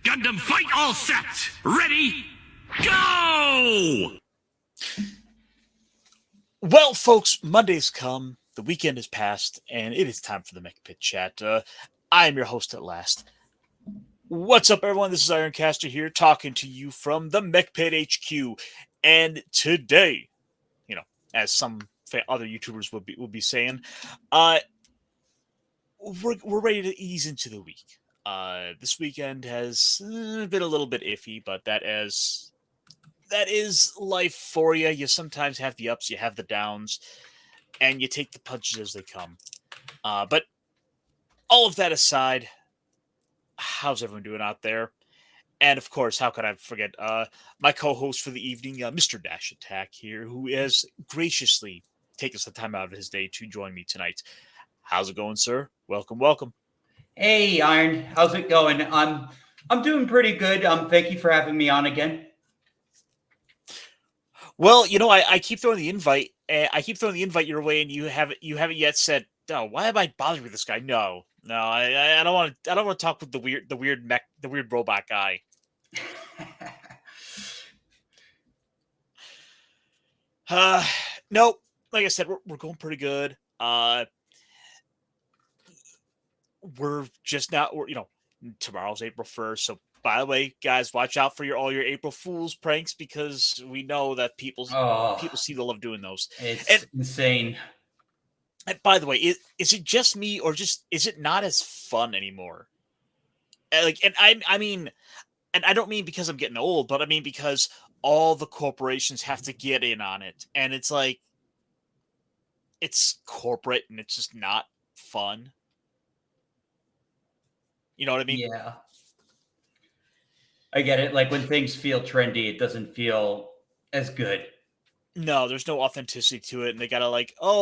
Gundam fight all set! Ready, go! Well, folks, Monday's come, the weekend has passed, and it is time for the Mechpit chat. I am your host at last. What's up, everyone? This is Ironcaster here, talking to you from the Mechpit HQ. And today, as some other YouTubers would be saying, we're ready to ease into the week. This weekend has been a little bit iffy, but that is life for you. You sometimes have the ups, you have the downs, and you take the punches as they come. But all of that aside, how's everyone doing out there? And of course, how could I forget my co-host for the evening, Mr. Dash Attack here, who has graciously taken some time out of his day to join me tonight. How's it going, sir? Welcome, welcome. Hey, Iron. How's it going? I'm doing pretty good. Thank you for having me on again. Well, I keep throwing the invite. I keep throwing the invite your way, and you haven't yet said, "No, why am I bothering with this guy?" No, I don't want to. I don't want to talk with the weird robot guy. No, like I said, we're going pretty good. We're just now. Tomorrow's April 1st, so. By the way, guys, watch out for all your April Fool's pranks, because we know that people seem to love doing those. It's insane. And by the way, is it just me, or is it not as fun anymore? I mean, and I don't mean because I'm getting old, but I mean because all the corporations have to get in on it, and it's like it's corporate and it's just not fun. You know what I mean? Yeah. I get it. Like when things feel trendy, it doesn't feel as good. No, there's no authenticity to it, and they gotta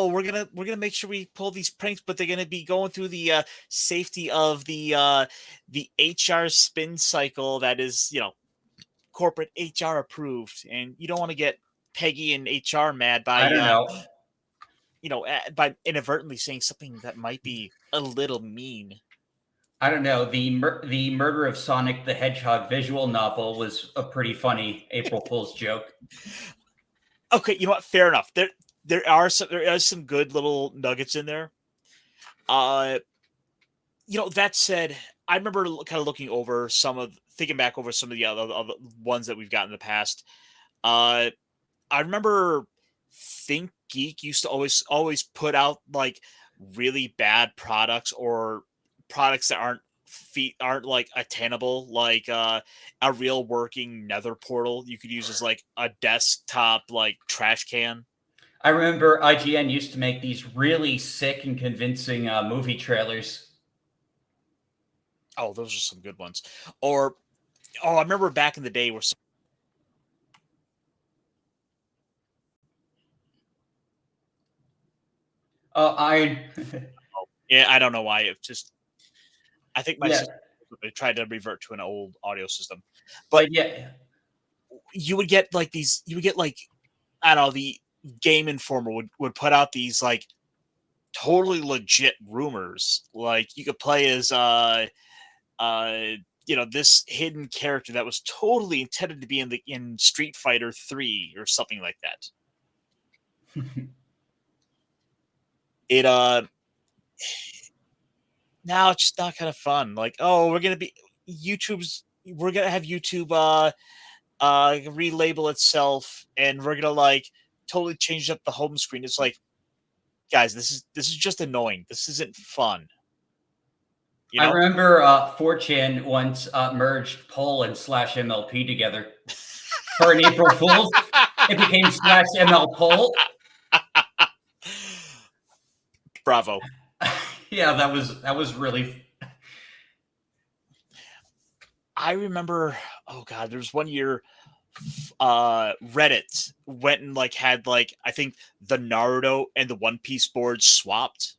we're gonna make sure we pull these pranks, but they're gonna be going through the safety of the HR spin cycle that is corporate HR approved, and you don't want to get Peggy and HR mad by I don't know. By inadvertently saying something that might be a little mean. I don't know. The murder of Sonic the Hedgehog visual novel was a pretty funny April Fool's joke. Okay, you know what? Fair enough. There are some good little nuggets in there. That said, I remember kind of thinking back over some of the other ones that we've got in the past. I remember Think Geek used to always put out like really bad products, or products that aren't like attainable, like a real working nether portal you could use as like a desktop like trash can. I remember IGN used to make these really sick and convincing movie trailers. Oh, those are some good ones. Or I remember back in the day where Iron. yeah, I don't know why. It just, I think my Yeah. system tried to revert to an old audio system. But yeah, you would get like these. You would get like, I don't know, the Game Informer would put out these like totally legit rumors. Like you could play as this hidden character that was totally intended to be in Street Fighter 3 or something like that. Now it's just not kind of fun. Like, oh, we're gonna have YouTube relabel itself, and we're gonna like totally change up the home screen. It's like, guys, this is just annoying. This isn't fun. I remember 4chan once merged Poll and /MLP together for an April Fool's. It became /ML Poll. Bravo. Yeah, that was really. I remember. Oh God, there was one year. Reddit went and had I think the Naruto and the One Piece boards swapped.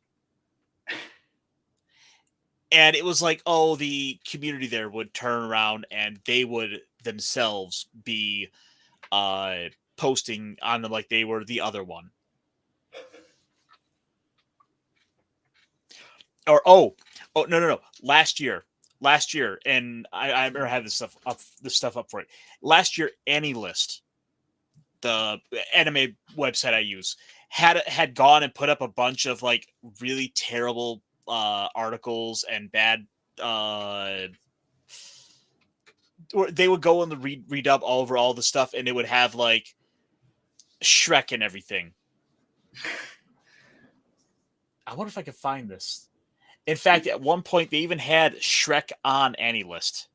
And it was like, oh, the community there would turn around and they would themselves be posting on them like they were the other one. Or no. Last year last year, and I remember having this stuff up for it. Last year, AnyList, the anime website I use, had gone and put up a bunch of like really terrible articles and bad. Or they would go and read up all over all the stuff, and it would have like Shrek and everything. I wonder if I could find this. In fact, at one point, they even had Shrek on AnyList.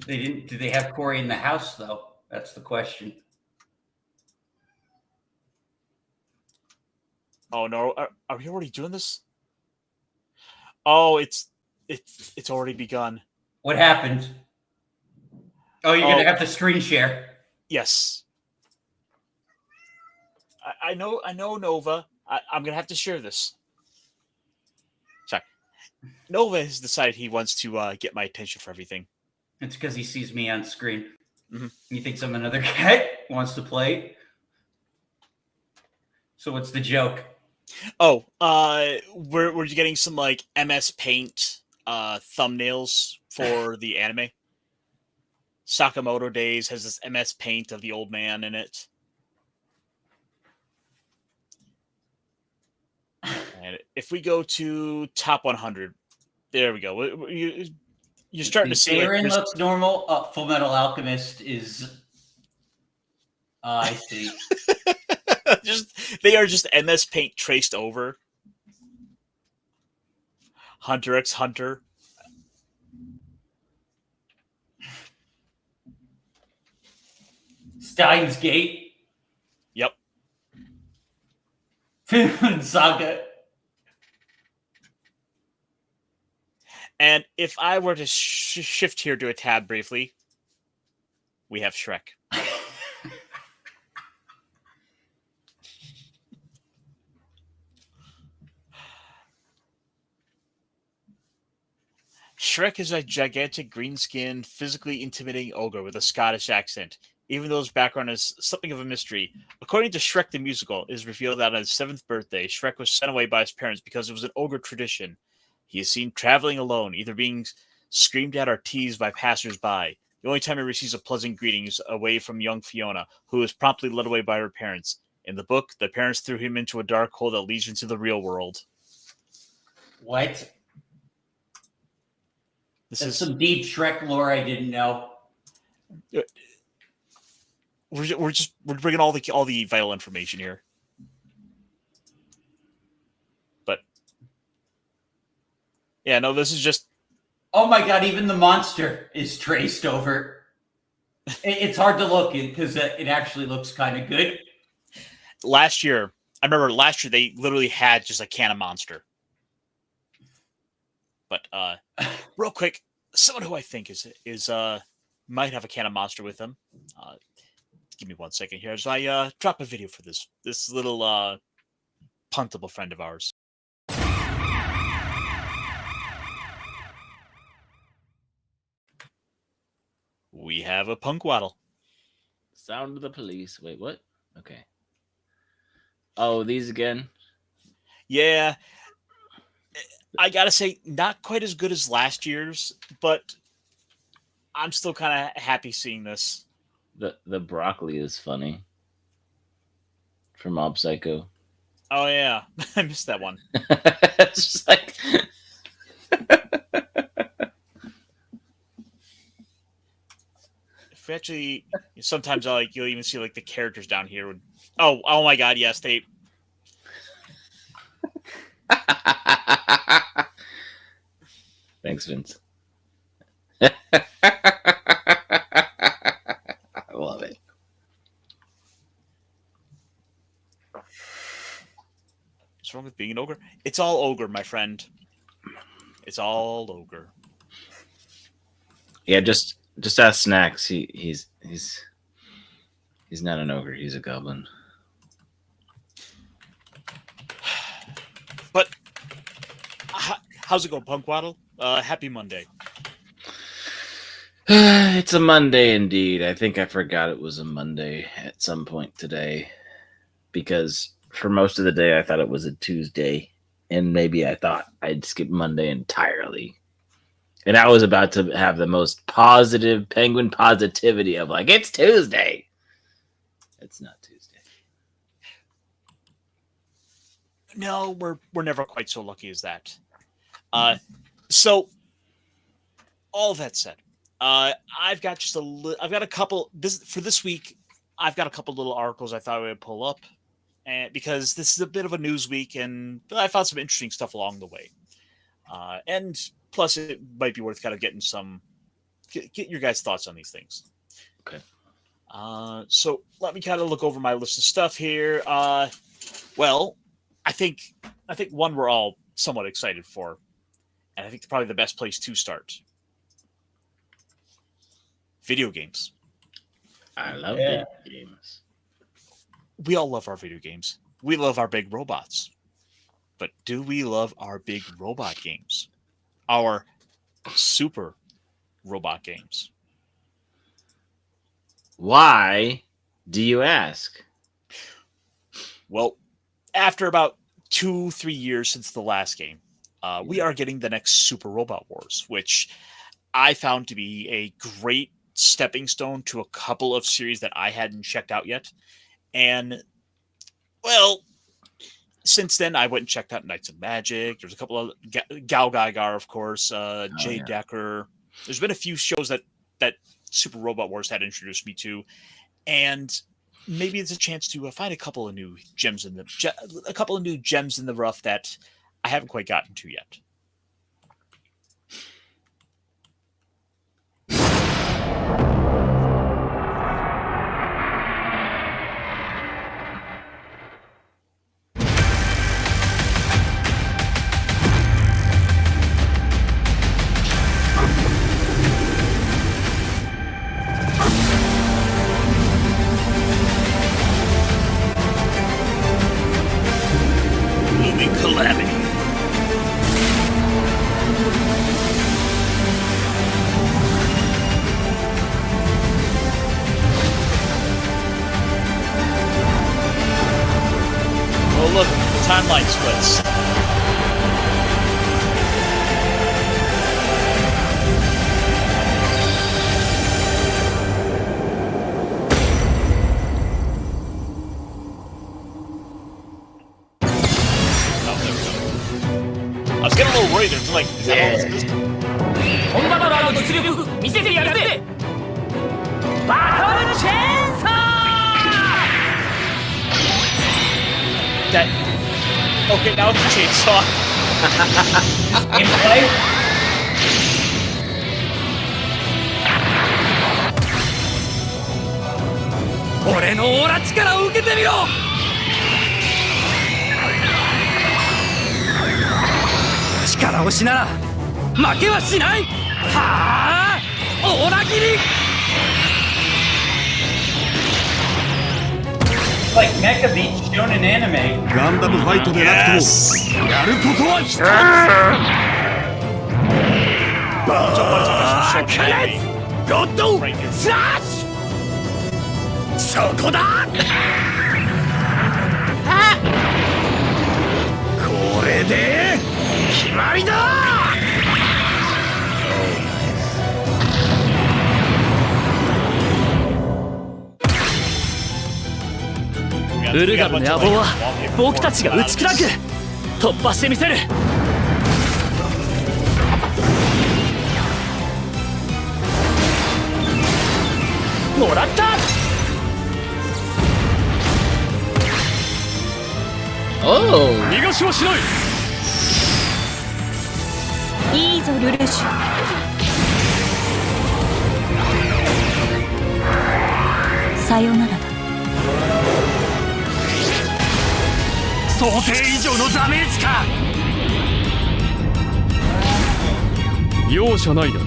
They didn't. Do they have Corey in the house though? That's the question. Oh no! Are we already doing this? Oh, it's already begun. What happened? Oh, you're gonna have to screen share. Yes. I know, Nova. I'm gonna have to share this. Sorry, Nova has decided he wants to get my attention for everything. It's because he sees me on screen. Mm-hmm. He thinks I'm another guy, wants to play. So what's the joke? Oh, we're getting some like MS Paint thumbnails for the anime. Sakamoto Days has this MS Paint of the old man in it. And if we go to top 100, there we go. You're starting to see. Aaron looks normal. Full Metal Alchemist is. I see. They are just MS Paint traced over. Hunter x Hunter. Steins Gate. Yep. Finland Saga. And if I were to shift here to a tab briefly, we have Shrek. Shrek is a gigantic, green-skinned, physically intimidating ogre with a Scottish accent. Even though his background is something of a mystery, according to Shrek the Musical, it is revealed that on his 7th birthday, Shrek was sent away by his parents because it was an ogre tradition. He is seen traveling alone, either being screamed at or teased by passers-by. The only time he receives a pleasant greeting is away from young Fiona, who is promptly led away by her parents. In the book, the parents threw him into a dark hole that leads into the real world. What? This That's is some deep Shrek lore I didn't know. We're bringing all the vital information here. But yeah, no, this is just. Oh my god! Even the monster is traced over. It's hard to look because it actually looks kind of good. I remember last year they literally had just a can of Monster. But real quick, someone who I think is might have a can of Monster with them. Give me 1 second here as I drop a video for this little puntable friend of ours. We have a Punkwaddle. Sound of the police. Wait, what? Okay. Oh, these again? Yeah. I gotta say, not quite as good as last year's, but I'm still kind of happy seeing this. The broccoli is funny. From Mob Psycho. Oh yeah, I missed that one. It's just like if actually, sometimes you'll even see like the characters down here. Oh my god, yes, they. Thanks, Vince. I love it. What's wrong with being an ogre? It's all ogre, my friend. It's all ogre. Yeah, just ask Snacks. He's not an ogre. He's a goblin. But how's it going, Punkwaddle? Happy Monday. It's a Monday indeed. I think I forgot it was a Monday at some point today because for most of the day I thought it was a Tuesday, and maybe I thought I'd skip Monday entirely. And I was about to have the most positive penguin positivity of like, it's Tuesday. It's not Tuesday. No, we're never quite so lucky as that. So all that said, I've got a couple this week. I've got a couple little articles I thought I would pull up, and because this is a bit of a news week, and I found some interesting stuff along the way. And plus, it might be worth kind of getting get your guys' thoughts on these things. Okay. So let me kind of look over my list of stuff here. Well, I think one we're all somewhat excited for, and I think probably the best place to start. Video games. I love video games. We all love our video games. We love our big robots. But do we love our big robot games? Our super robot games? Why do you ask? Well, after about 2-3 years since the last game, we are getting the next Super Robot Wars, which I found to be a great stepping stone to a couple of series that I hadn't checked out yet. And, well, since then, I went and checked out Knights of Magic. There's a couple of Gal Gaigar, of course, Jay Decker. There's been a few shows that Super Robot Wars had introduced me to, and maybe it's a chance to find a couple of new gems in the rough that I haven't quite gotten to yet. Calamity. Oh look, the timeline splits. I was getting a little worried. There's like, is that all this? Okay, now it's a chainsaw. Gameplay? 俺のオーラ力を受けてみろ。力押しなら負けはしない。はあ、オーラ切り。Like Mecha Beat shown in anime. ガンダムファイトでなくともやることは一つ。ゴッドスラッシュ。そこだ。これで決まりだ。ウルガルの野望は僕たちが打ち砕く。突破してみせる。もらった。逃がしはしない。いいぞルルシュ。さよならだ。想定以上のダメージか。容赦ないだ。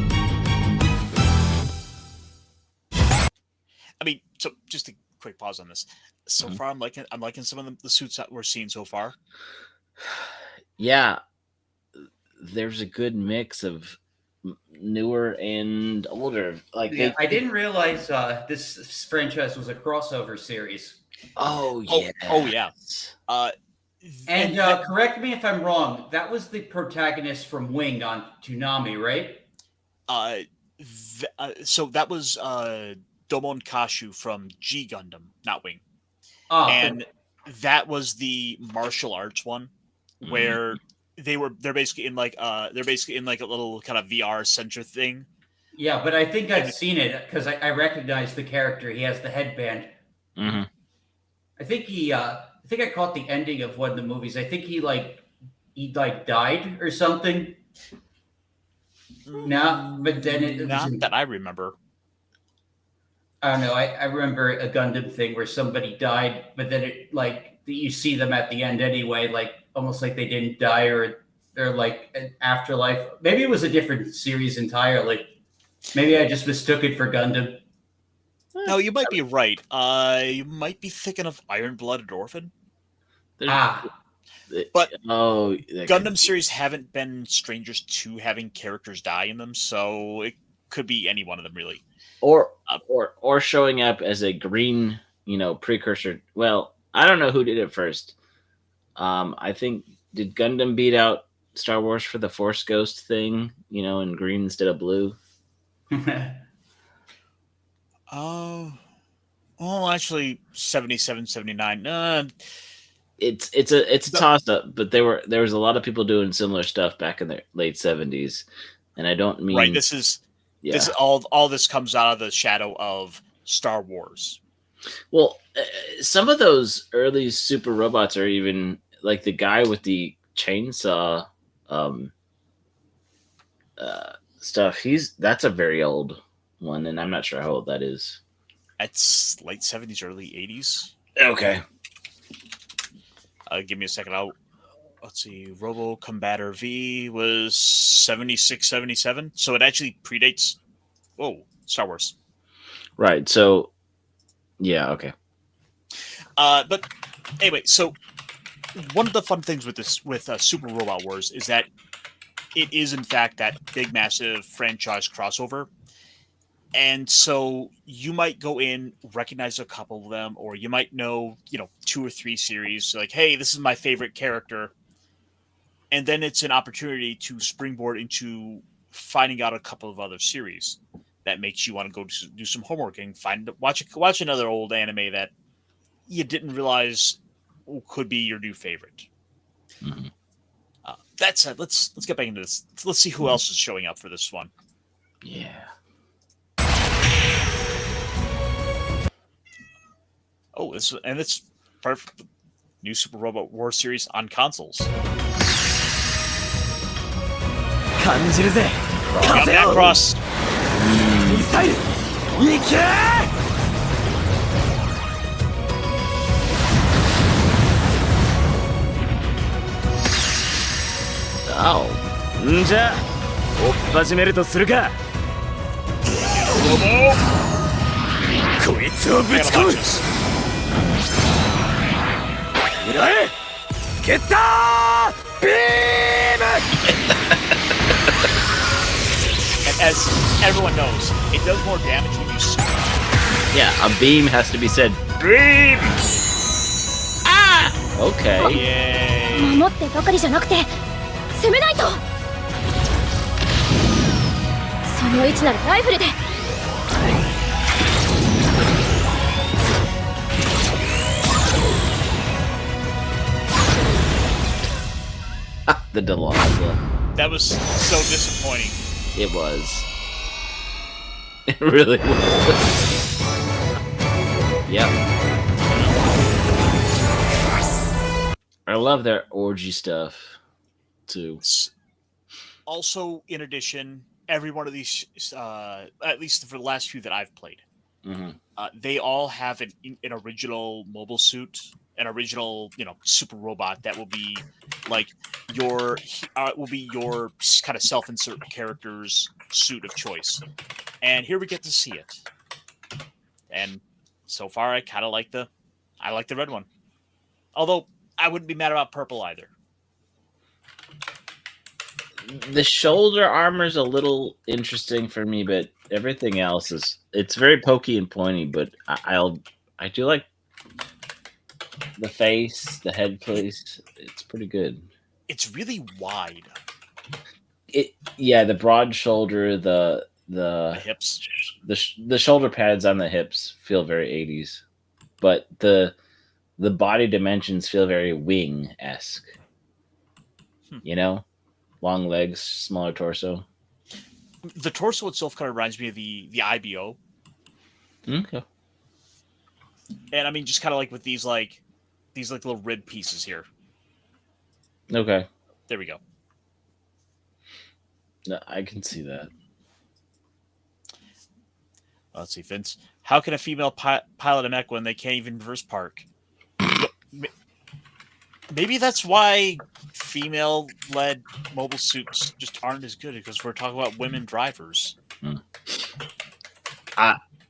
I mean, so just a quick pause on this. So far, I'm liking some of the suits that we're seeing so far. Yeah, there's a good mix of newer and older. Like Yeah, I didn't realize this franchise was a crossover series. Oh yeah. And correct me if I'm wrong. That was the protagonist from Wing on Toonami, right? So that was Domon Kashu from G Gundam, not Wing, Oh, and that was the martial arts one where they're basically in like a little kind of VR center thing. yeah, but I think I've seen it because I recognize the character. He has the headband. Mm-hmm. I think I caught the ending of one of the movies. I think he died or something. No, but then it was Not that I remember. I don't know. I remember a Gundam thing where somebody died, but then you see them at the end anyway, like almost like they didn't die or they're like an afterlife. Maybe it was a different series entirely. Maybe I just mistook it for Gundam. No, you might be right. You might be thinking of Iron Blooded Orphan. But Gundam series haven't been strangers to having characters die in them, so it could be any one of them really. Or showing up as a green, precursor. Well, I don't know who did it first. I think did Gundam beat out Star Wars for the Force Ghost thing, in green instead of blue? Oh, well, actually, 77, 79. It's a toss up, but there was a lot of people doing similar stuff back in the late 70s, and I don't mean right. This is all this comes out of the shadow of Star Wars. Well, some of those early super robots are even like the guy with the chainsaw stuff. That's a very old one, and I'm not sure how old that is. It's late 70s, early 80s. Okay. Give me a second. Let's see. Robo Combator V was 76, 77. So it actually predates Star Wars. Right. So yeah, okay. But anyway, so one of the fun things with Super Robot Wars is that it is in fact that big massive franchise crossover. And so you might go in, recognize a couple of them, or you might know, 2 or 3 series. Like, hey, this is my favorite character. And then it's an opportunity to springboard into finding out a couple of other series that makes you want to go do some homework and watch another old anime that you didn't realize could be your new favorite. Mm-hmm. That said, let's get back into this. Let's see who else is showing up for this one. Yeah. Oh, it's perfect. New Super Robot War series on consoles. 感じるぜ Got that cross. ミサイルいけんじゃ追っ始めるとするかこいつをぶち込む狙えゲッタービーム And as everyone knows, it does more damage when you swing. Yeah, a beam has to be said. Beam. Ah. Okay. Yay. 守ってばかりじゃなくて攻めないとその位置ならライフルで The Delosa. That was so disappointing. It was. It really was. Yep. I love their orgy stuff, too. Also, in addition, every one of these, at least for the last few that I've played, they all have an original mobile suit, an original, super robot that will be like your kind of self-insert character's suit of choice. And here we get to see it. And so far, I kind of like the red one. Although I wouldn't be mad about purple either. The shoulder armor is a little interesting for me, but everything else it's very pokey and pointy. But I do like the face, the head place. It's pretty good. It's really wide. Yeah, the broad shoulder, The the hips. the shoulder pads on the hips feel very 80s, but the body dimensions feel very wing-esque. You know, long legs, smaller torso. The torso itself kind of reminds me of the IBO, Okay. and I mean just kind of like with these little rib pieces here. Okay. There we go. No, I can see that. Let's see, Vince. How can a female pilot a mech when they can't even reverse park? Maybe that's why female-led mobile suits just aren't as good, because we're talking about women drivers.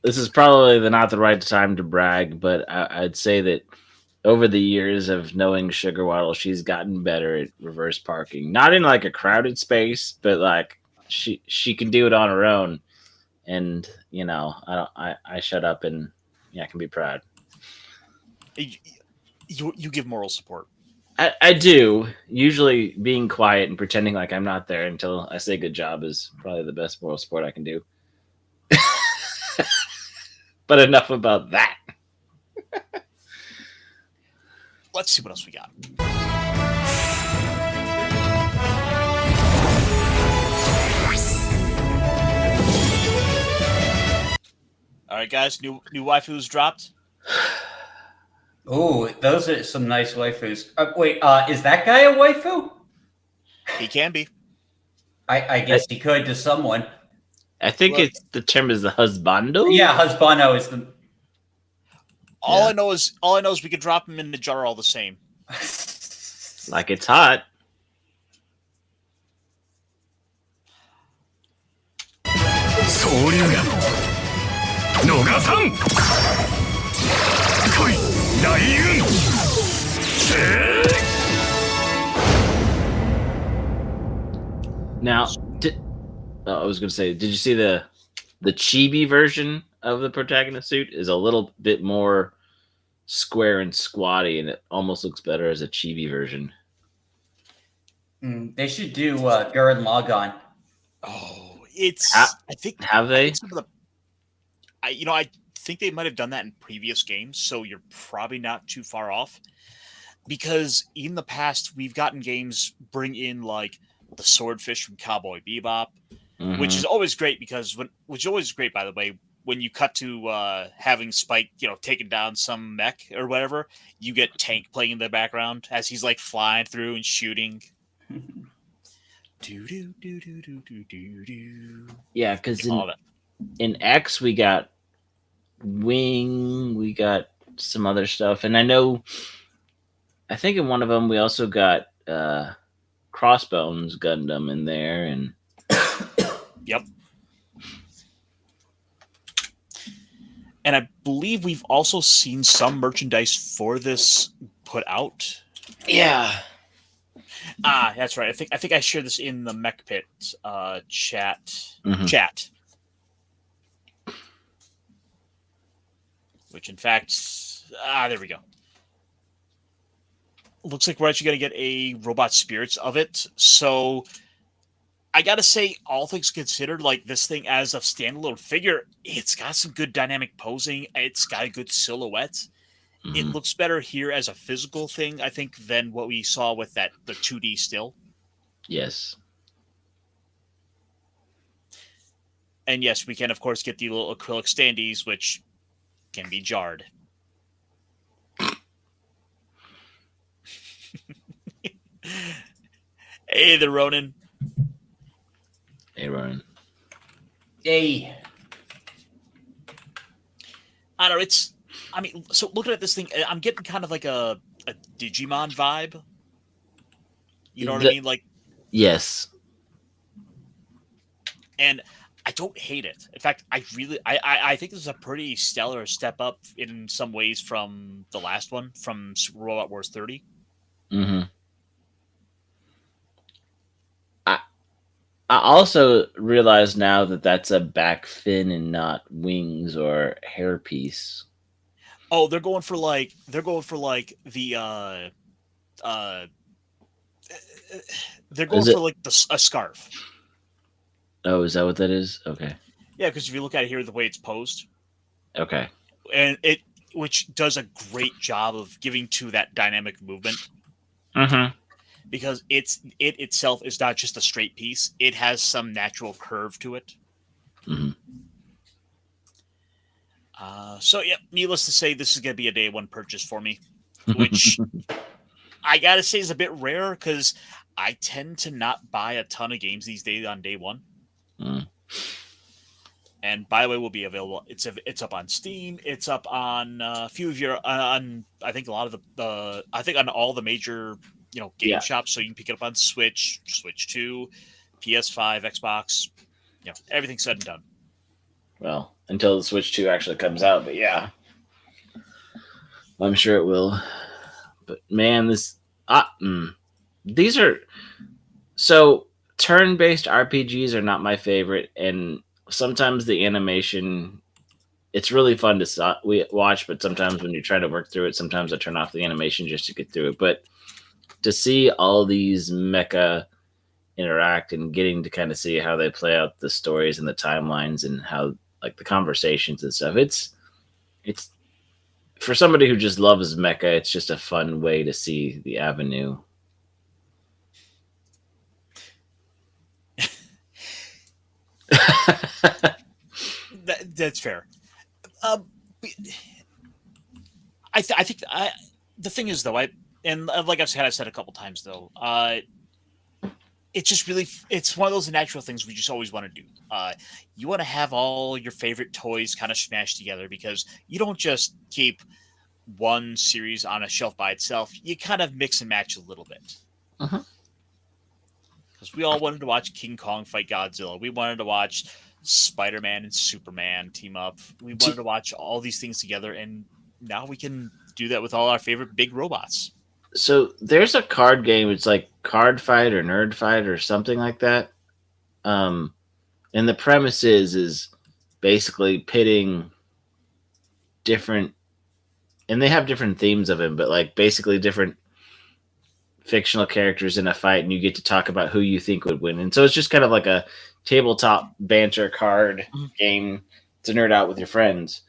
This is probably not the right time to brag, but I'd say that over the years of knowing Sugar Waddle, she's gotten better at reverse parking. Not in like a crowded space, but like she can do it on her own. And you know, I shut up and I can be proud. You give moral support. I do. Usually being quiet and pretending like I'm not there until I say good job is probably the best moral support I can do. But enough about that. Let's see what else we got. All right, guys. New waifus dropped. Oh, those are some nice waifus. Wait, is that guy a waifu? He can be. I guess he could to someone. I think Look. it's the term is the husbando. Yeah, husbando is the. All I know is we could drop him in the jar all the same. Like it's hot. Now, I was going to say, did you see the chibi version of the protagonist suit is a little bit more square and squatty, and it almost looks better as a chibi version. They should do Gurren Lagann. Oh, it's. I think have they? I think I think they might have done that in previous games, so you're probably not too far off. Because in the past, we've gotten games bring in like the swordfish from Cowboy Bebop, which is always great which is always great, by the way, when you cut to having Spike, taking down some mech or whatever, you get Tank playing in the background as he's like flying through and shooting. Yeah, because in X we got Wing, we got some other stuff, and I think in one of them we also got Crossbones Gundam in there, and yep. And I believe we've also seen some merchandise for this put out. Yeah. That's right. I think I shared this in the Mechpit chat. Which, in fact, there we go. Looks like we're actually going to get a Robot Spirits of it. So, I got to say, all things considered, like this thing as a standalone figure, it's got some good dynamic posing. It's got a good silhouette. It looks better here as a physical thing, I think, than what we saw with the 2D still. Yes. And yes, we can, of course, get the little acrylic standees, which can be jarred. Hey, the Ronin. Hey, Ronin. Hey. I don't know, so looking at this thing, I'm getting kind of like a Digimon vibe. You know what I mean? Like, yes. And I don't hate it. In fact, I think this is a pretty stellar step up in some ways from the last one, from Super Robot Wars 30. I also realize now that that's a back fin and not wings or hairpiece. Oh, they're going for like the They're going Is for it- like a scarf. Oh, is that what that is? Okay. Yeah, because if you look at it here, the way it's posed, Okay. and which does a great job of giving to that dynamic movement, Mm-hmm. because it itself is not just a straight piece; it has some natural curve to it. Mm-hmm. So yeah, needless to say, this is going to be a day one purchase for me, which I gotta say is a bit rare because I tend to not buy a ton of games these days on day one. Mm. And by the way, will be available. It's up on Steam. It's up on a few of your on I think a lot of the I think on all the major game Yeah. shops. So you can pick it up on Switch, Switch 2, PS5, Xbox. Everything's said and done. Well, until the Switch 2 actually comes out, but yeah. I'm sure it will. But man, these are so turn-based RPGs are not my favorite, and sometimes the animation it's really fun to watch, but sometimes when you try to work through it, sometimes I turn off the animation just to get through it. But to see all these mecha interact and getting to kind of see how they play out the stories and the timelines and how like the conversations and stuff, it's for somebody who just loves mecha, it's just a fun way to see the avenue. That's fair. I think the thing is though, like I've said a couple times though, it's just really it's one of those natural things we just always want to do. You want to have all your favorite toys kind of smashed together because you don't just keep one series on a shelf by itself. You kind of mix and match a little bit. Uh-huh. Because we all wanted to watch King Kong fight Godzilla. We wanted to watch Spider-Man and Superman team up. We wanted to watch all these things together, and now we can do that with all our favorite big robots. So there's a card game. It's like Card Fight or Nerd Fight or something like that. And the premise is basically pitting different, and they have different themes of it, but like basically different fictional characters in a fight, and you get to talk about who you think would win. And so it's just kind of like a tabletop banter card game to nerd out with your friends.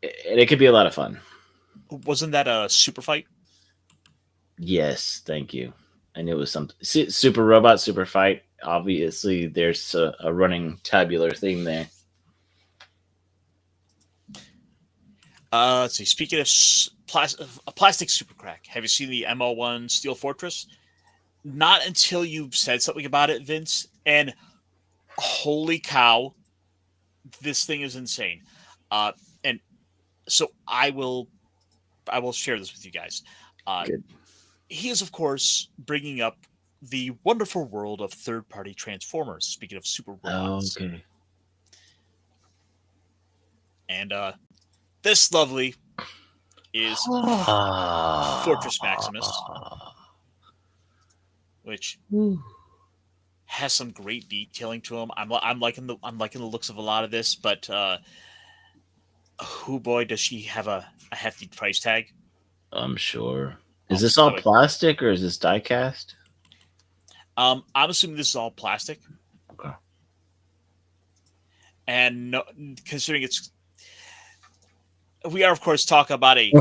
And it could be a lot of fun. Wasn't that a super fight? Yes, thank you. I knew it was something. Super Robot, Super Fight. Obviously, there's a running tabular theme there. Let's see. Speaking of plastic super crack, have you seen the ML1 Steel Fortress? Not until you've said something about it, Vince. And holy cow, this thing is insane. And so I will share this with you guys. Good. He is, of course, bringing up the wonderful world of third-party Transformers. Speaking of super robots. Oh, okay. And this lovely is Fortress Maximus, which has some great detailing to him. I'm liking the looks of a lot of this, but oh boy, does she have a hefty price tag. I'm sure. Is this all plastic or is this die cast? I'm assuming this is all plastic. Okay. And no, considering we are of course talking about a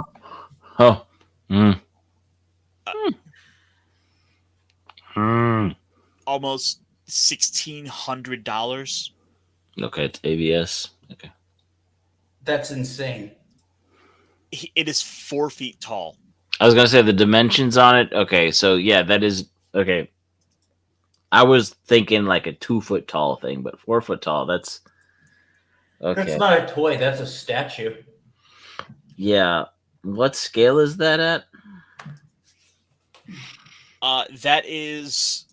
almost $1,600. Okay, it's ABS. Okay. That's insane. It is 4 feet tall. I was gonna say the dimensions on it. Okay, so yeah, that is okay. I was thinking like a 2 foot tall thing, but 4 foot tall. That's okay. That's not a toy. That's a statue. Yeah. What scale is that at? That is.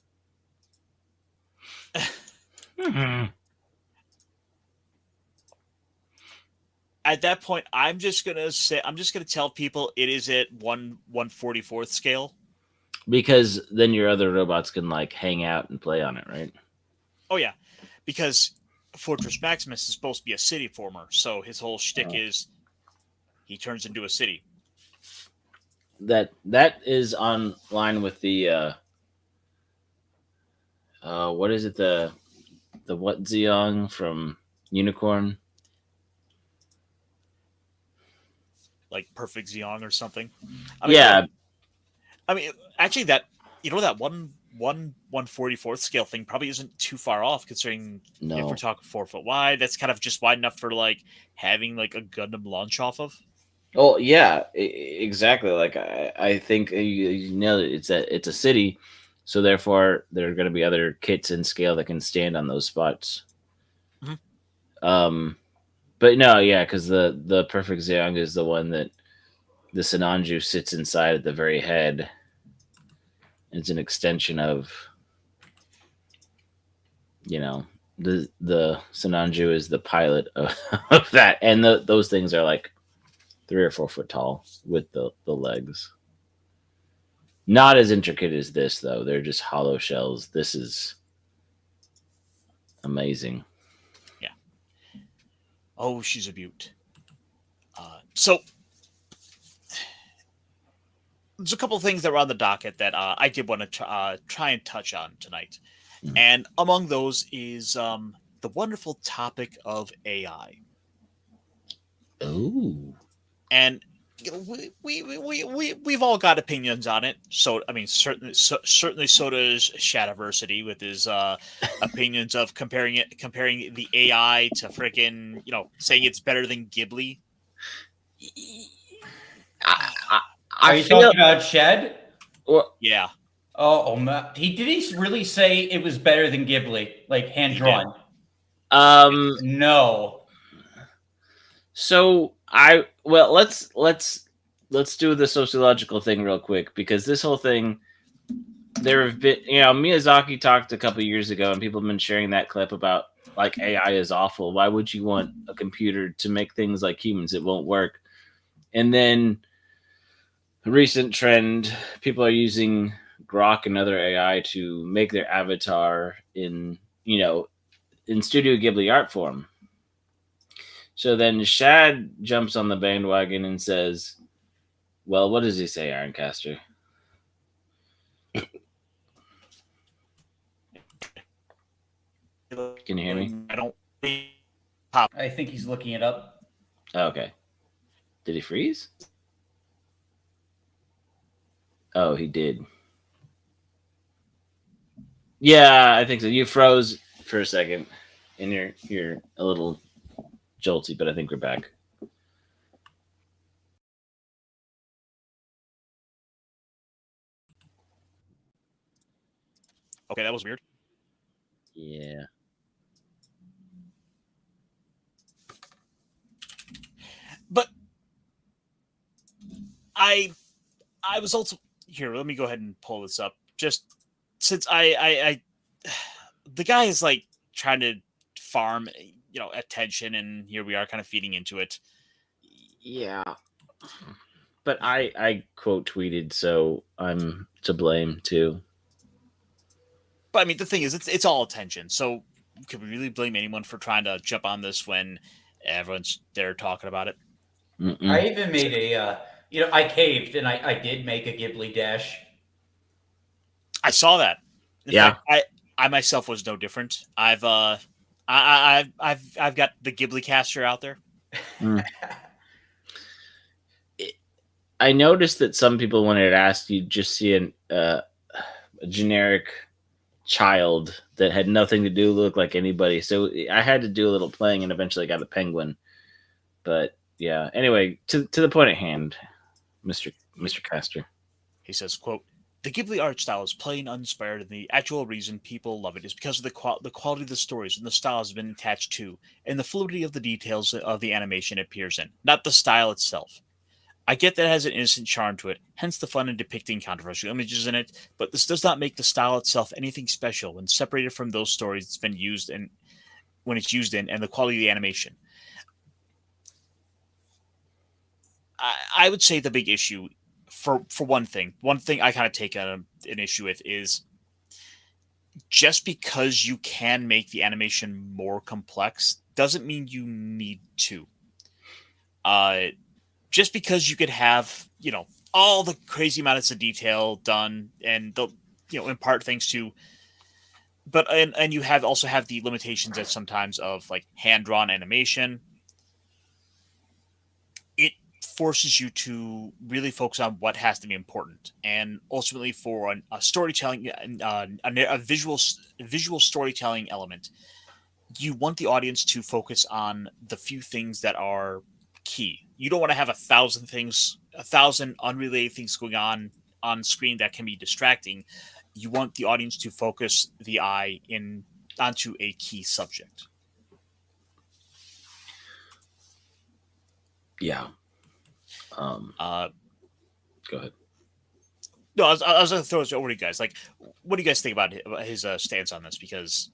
At that point, I'm just gonna tell people it is at 1/44 scale. Because then your other robots can like hang out and play on it, right? Oh yeah, because Fortress Maximus is supposed to be a city former, so his whole shtick is he turns into a city. That is on line with the What is it? The what Zeong from Unicorn? Like Perfect Zeong or something. Yeah. I mean, actually, that that 1/144th scale thing probably isn't too far off, considering if No. we're talking 4 foot wide, that's kind of just wide enough for like having like a Gundam launch off of. Oh yeah, exactly. Like I think you nailed it. It's a city, so therefore there are going to be other kits in scale that can stand on those spots. Mhm. But no, yeah, because the Perfect Zeong is the one that the Sinanju sits inside at the very head. It's an extension of, the Sinanju is the pilot of that, and those things are like 3 or 4 foot tall with the legs. Not as intricate as this, though. They're just hollow shells. This is amazing. Yeah. Oh, she's a beaut. So there's a couple of things that were on the docket that I did want to try and touch on tonight. Mhm. And among those is the wonderful topic of AI. Ooh. And we've all got opinions on it. So I mean, certainly so does Shadiversity with his opinions of comparing the AI to freaking saying it's better than Ghibli. Are you talking about Shed? Yeah. Oh man, did he really say it was better than Ghibli, like hand drawn? No. So let's do the sociological thing real quick, because this whole thing, there have been, Miyazaki talked a couple years ago, and people have been sharing that clip about like AI is awful. Why would you want a computer to make things like humans? It won't work. And then a recent trend, people are using Grok and other AI to make their avatar in Studio Ghibli art form. So then Shad jumps on the bandwagon and says, well, what does he say, Ironcaster? Can you hear me? I don't. I think he's looking it up. Oh, okay. Did he freeze? Oh, he did. Yeah, I think so. You froze for a second, and you're a little jolty, but I think we're back. Okay, that was weird. Yeah. But I was also here. Let me go ahead and pull this up. Just since I the guy is like trying to farm, attention, and here we are kind of feeding into it. Yeah. But I quote tweeted, so I'm to blame too. But I mean, the thing is, it's all attention. So could we really blame anyone for trying to jump on this when everyone's there talking about it? Mm-mm. I even made I caved and I did make a Ghibli dash. I saw that. In fact, I myself was no different. I've got the Ghibli caster out there. I noticed that some people, when it asked, you just see a generic child that had nothing to do look like anybody. So I had to do a little playing, and eventually got a penguin. But yeah, anyway, to the point at hand, Mr. Caster. He says, quote, "The Ghibli art style is plain, uninspired, and the actual reason people love it is because of the quality of the stories and the style has been attached to, and the fluidity of the details of the animation it appears in, not the style itself. I get that it has an innocent charm to it, hence the fun in depicting controversial images in it, but this does not make the style itself anything special when separated from those stories it's been used in, when it's used in, and the quality of the animation." I would say the big issue, for one thing I kind of take an issue with is just because you can make the animation more complex doesn't mean you need to. Just because you could have, all the crazy amounts of detail done and they'll, impart things to but and you also have the limitations that sometimes of like hand drawn animation. It forces you to really focus on what has to be important, and ultimately for a storytelling, a visual storytelling element, you want the audience to focus on the few things that are key. You don't want to have 1,000 unrelated things going on screen that can be distracting. You want the audience to focus the eye in onto a key subject. Yeah. Uh, Go ahead. no, I was going to throw this over to you guys. Like, what do you guys think about his stance on this? Because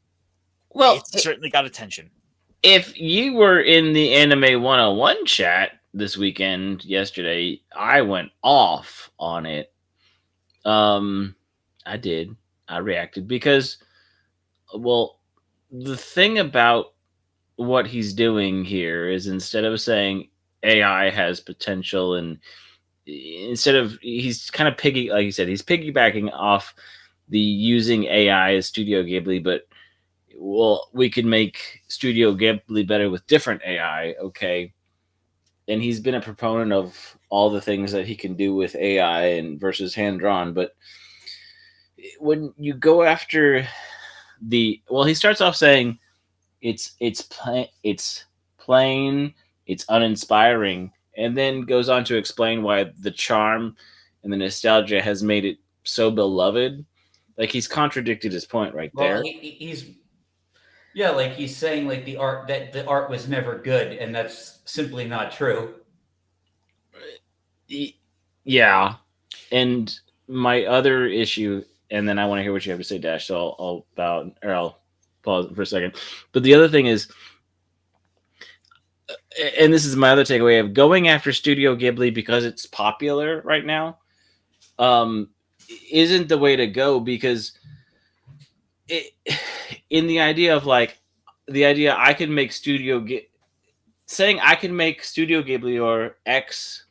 Well, it's certainly got attention. if you were in the Anime 101 chat this weekend, yesterday, I went off on it. I did. I reacted because, well, the thing about what he's doing here is instead of saying AI has potential, and instead of, he's kind of like you said, he's piggybacking off the using AI as Studio Ghibli, but well, we could make Studio Ghibli better with different AI, okay? And he's been a proponent of all the things that he can do with AI and versus hand drawn, but when you go after he starts off saying it's plain, it's uninspiring, and then goes on to explain why the charm and the nostalgia has made it so beloved. Like, he's contradicted his point right there. Well, he's like he's saying like the art was never good, and that's simply not true. Yeah, and my other issue, and then I want to hear what you have to say, Dash. So I'll pause for a second. But the other thing is, and this is my other takeaway of going after Studio Ghibli because it's popular right now, isn't the way to go, because in the idea of like I can make saying I can make Studio Ghibli or X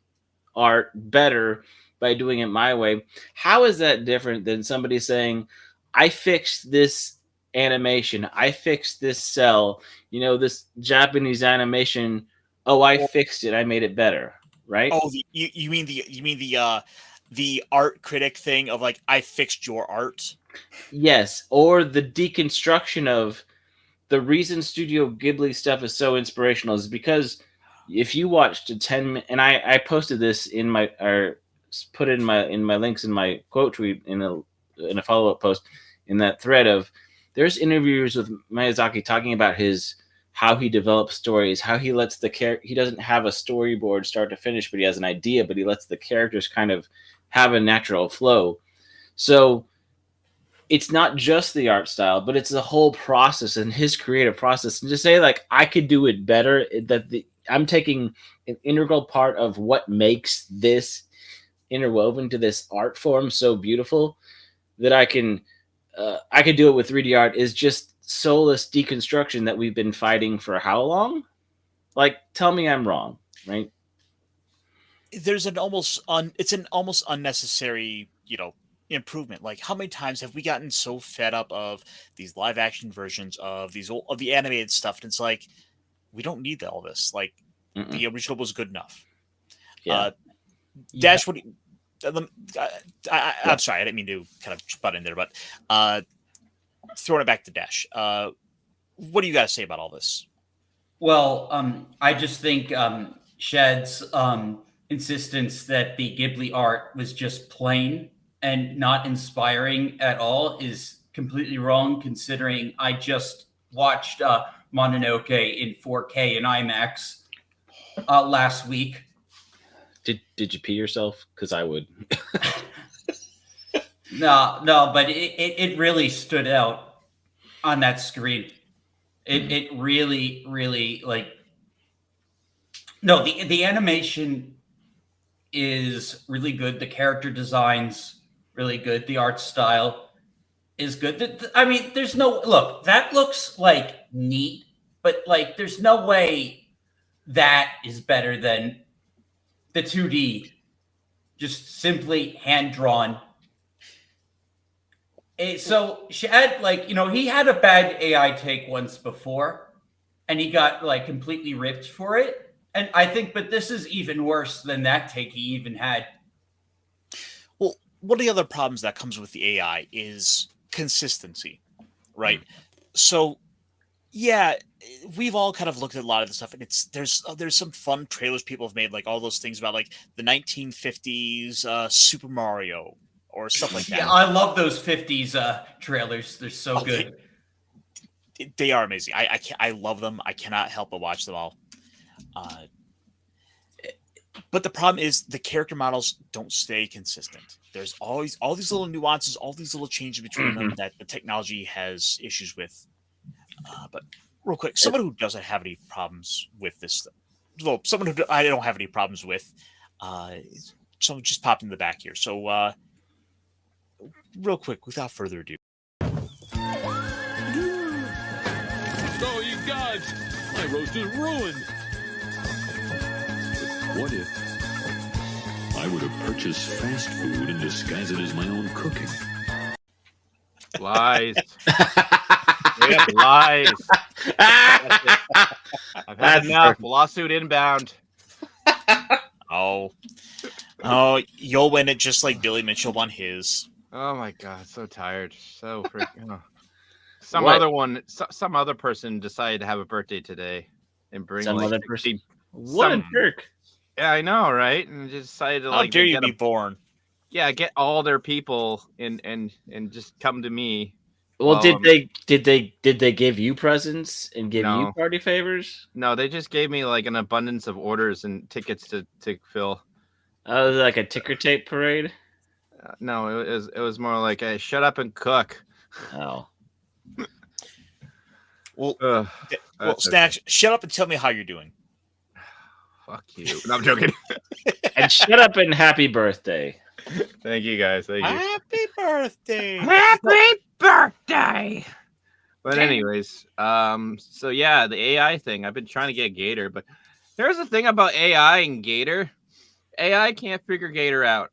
art better by doing it my way. How is that different than somebody saying, I fixed this animation, I fixed this cell, this Japanese animation. Oh, I fixed it. I made it better, right? Oh, you mean the art critic thing of like, I fixed your art? Yes, or the deconstruction of the reason Studio Ghibli stuff is so inspirational is because if you watched a 10-minute, and I posted this in my, or put it in my links in my quote tweet in a follow-up post in that thread of, there's interviews with Miyazaki talking about how he develops stories, how he lets he doesn't have a storyboard start to finish, but he has an idea, but he lets the characters kind of have a natural flow. So it's not just the art style, but it's the whole process and his creative process. And to say like, I could do it better, I'm taking an integral part of what makes this interwoven to this art form so beautiful that I could do it with 3D art, is just soulless deconstruction that we've been fighting for how long? Like, tell me I'm wrong, right? There's it's an almost unnecessary, improvement. Like, how many times have we gotten so fed up of these live action versions of of the animated stuff, and it's like, we don't need all this. Like, the original was good enough. Yeah. Dash, what do you, I'm sorry, I didn't mean to kind of butt in there, but throwing it back to Dash. What do you got to say about all this? Well, I just think Shed's insistence that the Ghibli art was just plain and not inspiring at all is completely wrong, considering I just watched Mononoke in 4K and IMAX last week. Did you pee yourself? Because I would. No, but it really stood out on that screen. It really, really, like, no, the animation is really good. The character designs really good. The art style is good. I mean, there's no, look, that looks like neat, but like, there's no way that is better than the 2D, just simply hand drawn. So Shad, like, he had a bad AI take once before, and he got like completely ripped for it. And I think, but this is even worse than that take he even had. Well, one of the other problems that comes with the AI is consistency, right? So, yeah, we've all kind of looked at a lot of the stuff, and there's some fun trailers people have made, like all those things about like the 1950s Super Mario or stuff like that. Yeah, I love those 50s trailers. They're so good. They are amazing. I love them. I cannot help but watch them all. But the problem is the character models don't stay consistent. There's always all these little nuances, all these little changes between them that the technology has issues with. But real quick, someone who doesn't have any problems with this, well, someone who I don't have any problems with, someone just popped in the back here. So, real quick, without further ado. Oh, you gods! My roast is ruined! What if I would have purchased fast food and disguised it as my own cooking? Lies. Yep, lies. I've had enough. Lawsuit inbound. Oh, you'll win it just like Billy Mitchell won his. Oh my god, so tired. So freaking. Oh. Some other person decided to have a birthday today and bring Some like other 60 person. What a jerk! Yeah, I know, right? And just decided to How dare you be born? Yeah, get all their people and just come to me. Well, did they give you presents and give you party favors? No, they just gave me like an abundance of orders and tickets to fill. Oh, was it like a ticker tape parade? No, it was more like, hey, shut up and cook. Oh. Well, Snacks, shut up and tell me how you're doing. Fuck you. No, I'm joking. And shut up and happy birthday. Thank you, guys. Thank you. Happy birthday. Happy birthday. But anyways, so yeah, the AI thing. I've been trying to get Gator, but here's the thing about AI and Gator. AI can't figure Gator out.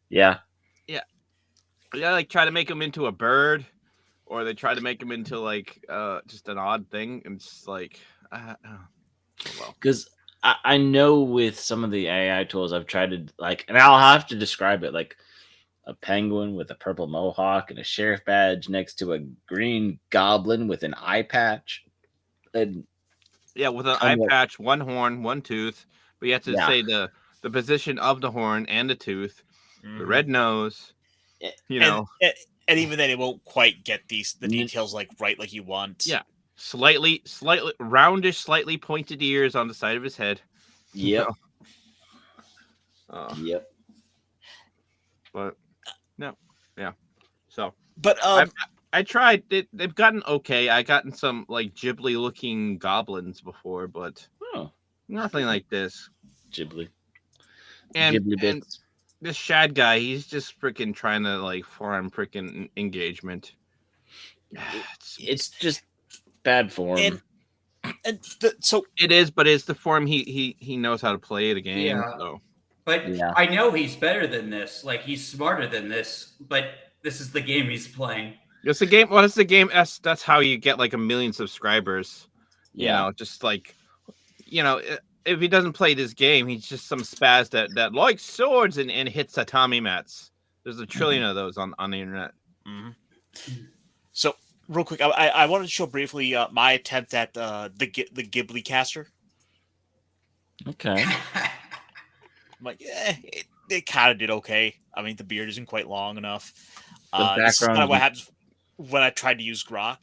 Yeah. Yeah, like try to make him into a bird, or they try to make him into like just an odd thing, and it's like, well. Because I know with some of the AI tools I've tried to like, and I'll have to describe it like a penguin with a purple mohawk and a sheriff badge next to a green goblin with an eye patch. And yeah, with an eye patch, one horn, one tooth, but you have to say the position of the horn and the tooth, the red nose. You know, and even then, it won't quite get the details like you want. Yeah, slightly roundish, slightly pointed ears on the side of his head. Yep. Yep. But no, yeah. So, but I tried. They've gotten okay. I gotten some like Ghibli looking goblins before, but nothing like this. Ghibli. And Ghibli bits. This Shad guy, he's just freaking trying to like farm freaking engagement. It's just bad form. So it is, but it's the form he knows how to play the game. Yeah. So. But I know he's better than this. Like he's smarter than this. But this is the game he's playing. It's the game. What is the game? That's how you get like 1 million subscribers. Yeah. You know, just like, if he doesn't play this game, he's just some spaz that likes swords and hits Atami mats. There's a trillion of those on the internet. Mm-hmm. So, real quick, I wanted to show briefly my attempt at the Ghibli caster. Okay. I'm like, it kind of did okay. I mean, the beard isn't quite long enough. This is kind of what happens when I tried to use Grok.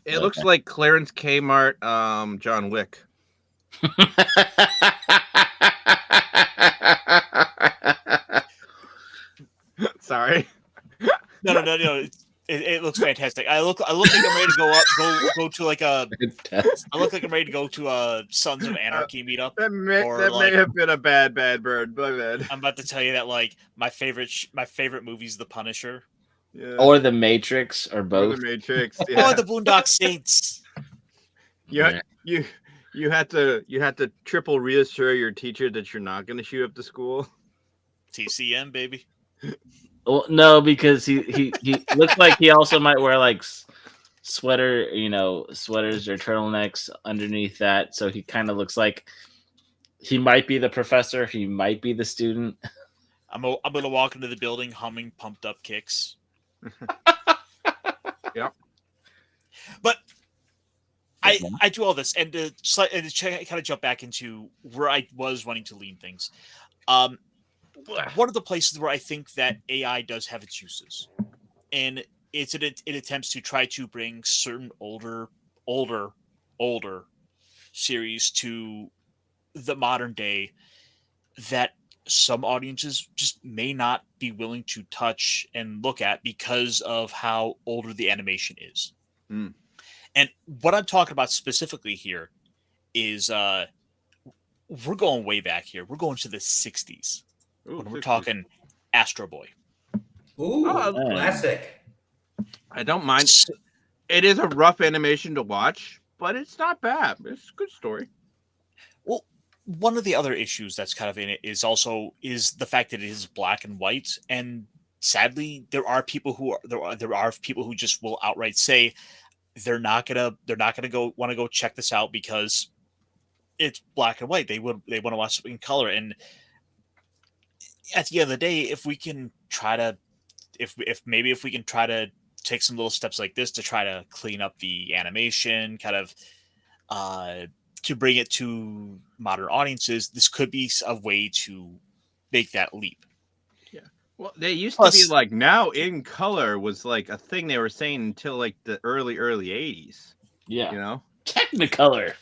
It looks like Clarence Kmart, John Wick. Sorry. No. It looks fantastic. I look like I'm ready to go to like a. I look like I'm ready to go to a Sons of Anarchy meetup. That may have been a bad bird. My bad. I'm about to tell you that like my favorite movie is The Punisher. Yeah. Or The Matrix, or both. Or The Matrix. Yeah. Or The Boondock Saints. You had to triple reassure your teacher that you're not going to shoot up the school. TCM, baby. Well, no, because he looks like he also might wear like sweaters or turtlenecks underneath that. So he kind of looks like he might be the professor. He might be the student. I'm gonna walk into the building humming "Pumped Up Kicks." Yep. But I do all this and to kind of jump back into where I was wanting to lean things. One of the places where I think that AI does have its uses, and it attempts to try to bring certain older series to the modern day that some audiences just may not be willing to touch and look at because of how older the animation is. Mm. And what I'm talking about specifically here is we're going way back here. We're going to the 60s. Ooh, When we're 60s. talking Astro Boy. Ooh, Oh, classic. I don't mind. It is a rough animation to watch, but it's not bad. It's a good story. Well, one of the other issues that's kind of in it is the fact that it is black and white, and sadly, there are people who just will outright say they're not gonna want to go check this out because it's black and white. They want to watch it in color, and at the end of the day, if we can try to take some little steps like this to try to clean up the animation, kind of to bring it to modern audiences, this could be a way to make that leap. Yeah. Well, they used Plus- to be like now in color was like a thing they were saying until like the early 80s. Yeah. You know? Technicolor.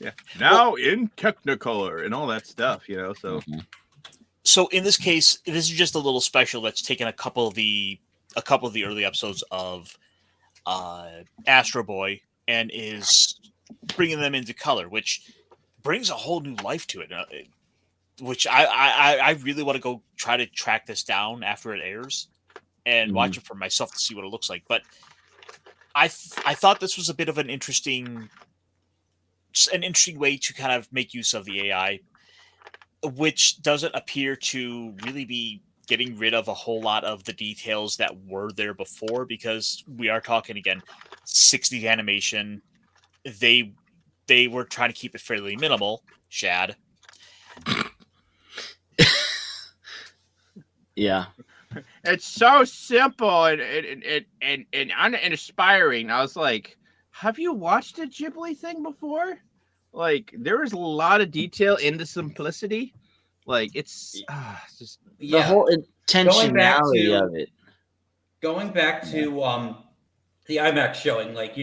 Yeah. Now in Technicolor and all that stuff, you know. So So in this case, this is just a little special that's taken a couple of the early episodes of Astro Boy and is bringing them into color, which brings a whole new life to it. Which I really want to go try to track this down after it airs and watch it for myself to see what it looks like. But I thought this was a bit of an interesting way to kind of make use of the AI, which doesn't appear to really be getting rid of a whole lot of the details that were there before, because we are talking again 60s animation. They were trying to keep it fairly minimal, Shad. Yeah. it's so simple and uninspiring. I was like, have you watched a Ghibli thing before? Like, there is a lot of detail in the simplicity. Like, it's just The whole intentionality of it. Going back to the IMAX showing, like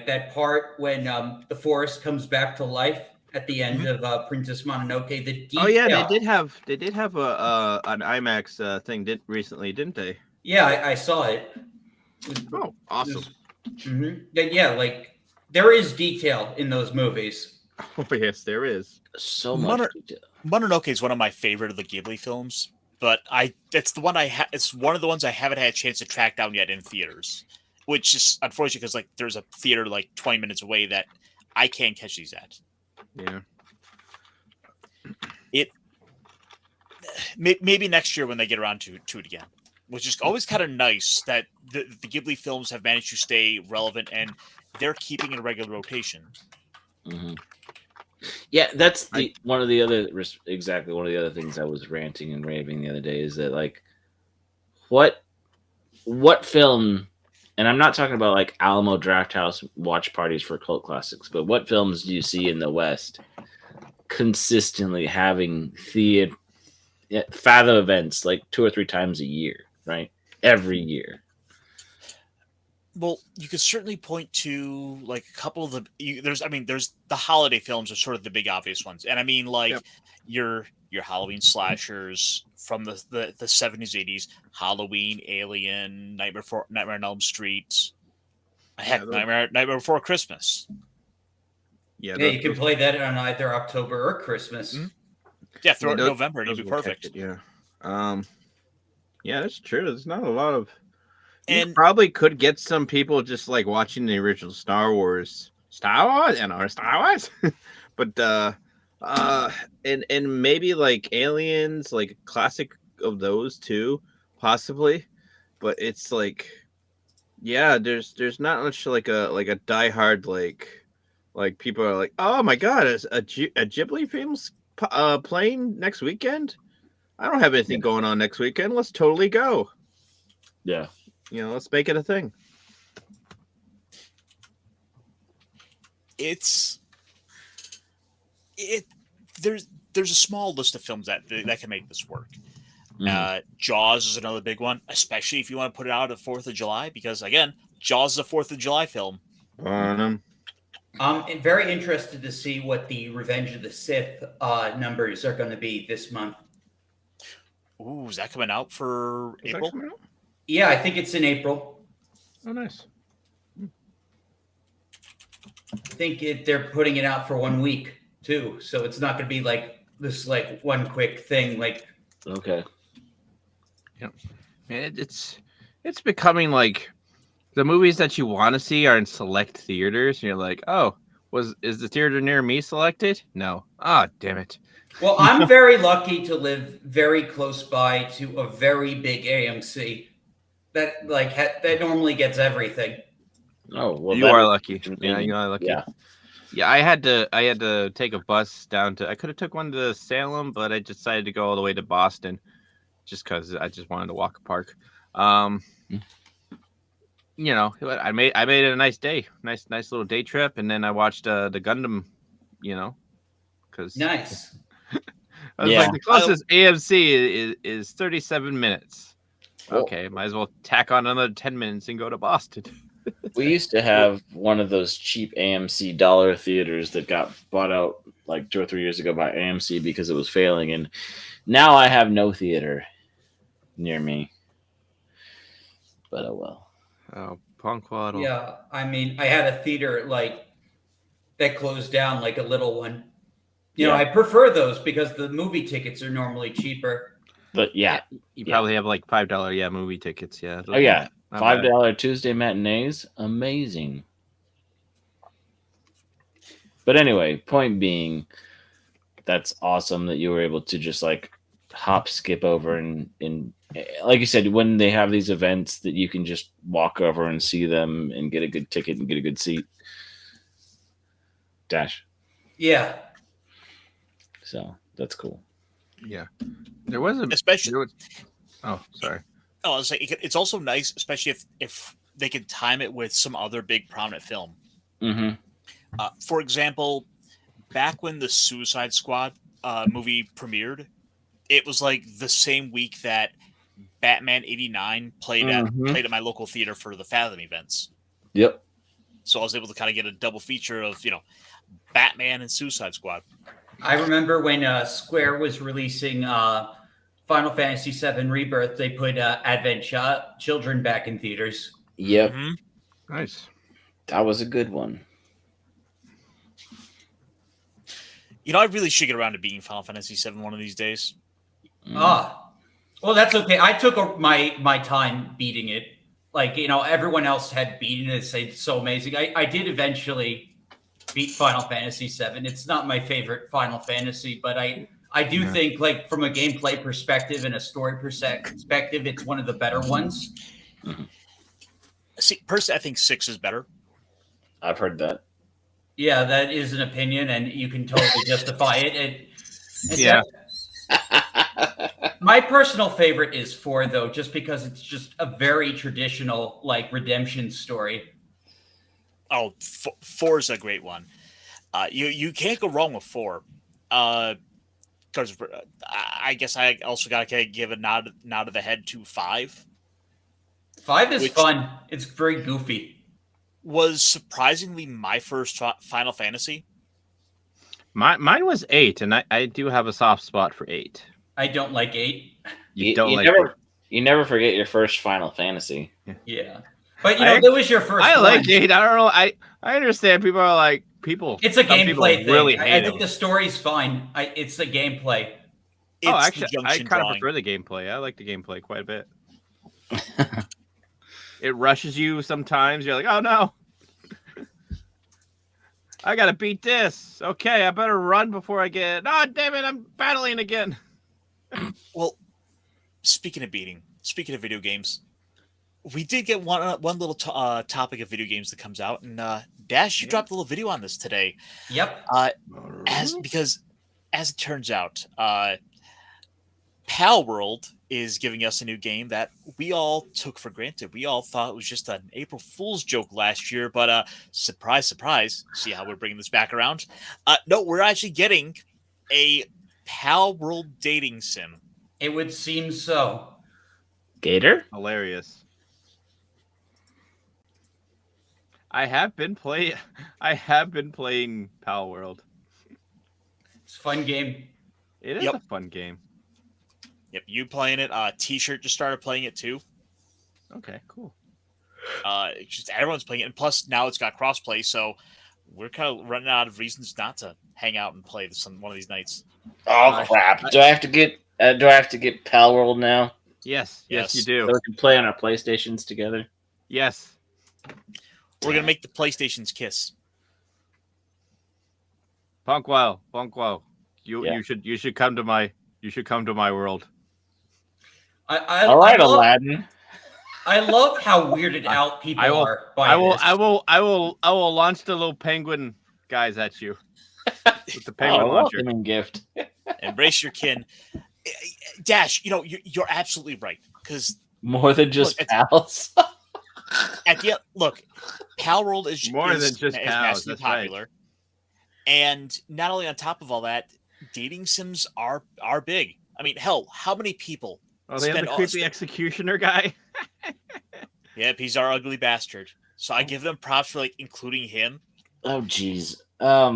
that part when the forest comes back to life at the end of Princess Mononoke. The detail. Oh yeah, they did have a an IMAX thing recently, didn't they? Yeah, I saw it. Oh, awesome. Yeah, like there is detail in those movies. Oh yes, there is. So much detail. Mononoke is one of my favorite of the Ghibli films, but it's one of the ones I haven't had a chance to track down yet in theaters, which is unfortunate because like there's a theater like 20 minutes away that I can't catch these at. Yeah. Maybe next year when they get around to it again, which is always kind of nice that the Ghibli films have managed to stay relevant and they're keeping in a regular rotation. Mm-hmm. Yeah, that's one of the other things I was ranting and raving the other day is that like what film, and I'm not talking about like Alamo Drafthouse watch parties for cult classics, but what films do you see in the West consistently having Fathom events like 2 or 3 times a year, right? Every year. Well, you could certainly point to like a couple of there's the holiday films are sort of the big obvious ones, and I mean like your Halloween slashers from the 70s, 80s, Halloween, Alien, Nightmare on Elm Street, Nightmare Before Christmas. Yeah, you can play that on either October or Christmas. Mm-hmm. Yeah, throw it in November and it'd be perfect. Yeah, that's true. There's not a lot of. And you probably could get some people just like watching the original Star Wars, but and maybe like Aliens, like classic of those too, possibly. But it's like, yeah, there's not much like a diehard like people are like, oh my god, is a Ghibli film's playing next weekend? I don't have anything going on next weekend. Let's totally go. Yeah. Let's make it a thing. There's a small list of films that can make this work. Mhm. Jaws is another big one, especially if you want to put it out at 4th of July, because again, Jaws is a 4th of July film. I'm very interested to see what the Revenge of the Sith numbers are going to be this month. Ooh, is that coming out for April? Yeah, I think it's in April. Oh, nice. I think they're putting it out for 1 week too, so it's not going to be like this like one quick thing. Like, Okay. Yeah, it's becoming like the movies that you want to see are in select theaters, and you're like, oh, is the theater near me selected? No. Ah, damn it. well, I'm very lucky to live very close by to a very big AMC that that normally gets everything. Oh, well, You are lucky. Yeah, you are lucky. Yeah. Yeah, I had to take a bus down to. I could have took one to Salem, but I decided to go all the way to Boston, just because I just wanted to walk a park. I made it a nice day, nice little day trip, and then I watched the Gundam. Because Nice. I was like, the closest AMC is 37 minutes. Okay, might as well tack on another 10 minutes and go to Boston. We used to have one of those cheap AMC dollar theaters that got bought out like 2 or 3 years ago by AMC because it was failing, and now I have no theater near me. But oh well. Oh, Punkwaddle. Yeah, I mean, I had a theater that closed down, like a little one. I prefer those because the movie tickets are normally cheaper. But yeah, you probably have like $5 movie tickets. Yeah. Oh yeah, $5 Tuesday matinees, amazing. But anyway, point being, that's awesome that you were able to just like hop, skip over, and like you said, when they have these events that you can just walk over and see them and get a good ticket and get a good seat. Dash. Yeah. So that's cool. Yeah. There was Oh, sorry. Oh, I was like, it's also nice, especially if they can time it with some other big prominent film. Mm-hmm. For example, back when the Suicide Squad movie premiered, it was like the same week that Batman '89 played at my local theater for the Fathom events. Yep. So I was able to kind of get a double feature of Batman and Suicide Squad. I remember when Square was releasing Final Fantasy VII Rebirth, they put Advent Children back in theaters. Yep. Mm-hmm. Nice. That was a good one. I really should get around to beating Final Fantasy VII one of these days. Well, that's okay. I took my time beating it. Like, everyone else had beaten it. It's so amazing. I did eventually beat Final Fantasy VII. It's not my favorite Final Fantasy, but I do think, like, from a gameplay perspective and a story perspective, it's one of the better ones. Mm-hmm. See, personally, I think 6 is better. I've heard that. Yeah, that is an opinion, and you can totally justify it. Yeah. My personal favorite is 4, though, just because it's just a very traditional, like, redemption story. Oh, 4 is a great one. You can't go wrong with 4. Because I guess I also got to give a nod of the head to 5. 5 is fun. It's very goofy. Was surprisingly my first Final Fantasy. Mine was 8, and I do have a soft spot for 8. I don't like 8. You never forget your first Final Fantasy. Yeah. But, that was your first I one. like 8. I don't know. I understand people are like, It's a gameplay thing. Really hate I think the story's fine. It's the gameplay. Actually, I kind of prefer the gameplay. I like the gameplay quite a bit. It rushes you sometimes. You're like, oh no, I gotta beat this. Okay, I better run before I get. Oh damn it, I'm battling again. Well, speaking of video games, we did get one little topic of video games that comes out, and Dash, you dropped a little video on this today. Yep. Because as it turns out, Pal World is giving us a new game that we all took for granted. We all thought it was just an April Fool's joke last year, but surprise, surprise. See how we're bringing this back around? No, we're actually getting a Pal World dating sim. It would seem so. Gator? Hilarious. I have been playing Pal World. It's a fun game. It is a fun game. Yep, you playing it. T-shirt just started playing it too. Okay, cool. It's just everyone's playing it, and plus now it's got crossplay, so we're kind of running out of reasons not to hang out and play this on one of these nights. Oh crap! Do I have to get Pal World now? Yes, you do. So we can play on our PlayStations together. Yes. We're gonna make the PlayStations kiss. Punkwaddle. You should come to my world. All right, Aladdin. I love how weirded out people are by this. I will launch the little penguin guys at you with the penguin launcher. Welcoming gift. Embrace your kin. Dash, you're absolutely right, because more than just pals. At the end, look, Pal World is more than just pals. That's popular, right. And not only on top of all that, dating sims are big. I mean, hell, how many people? Oh, they have the creepy executioner guy. Yep, he's our ugly bastard. So I give them props for including him. Oh, jeez. Oh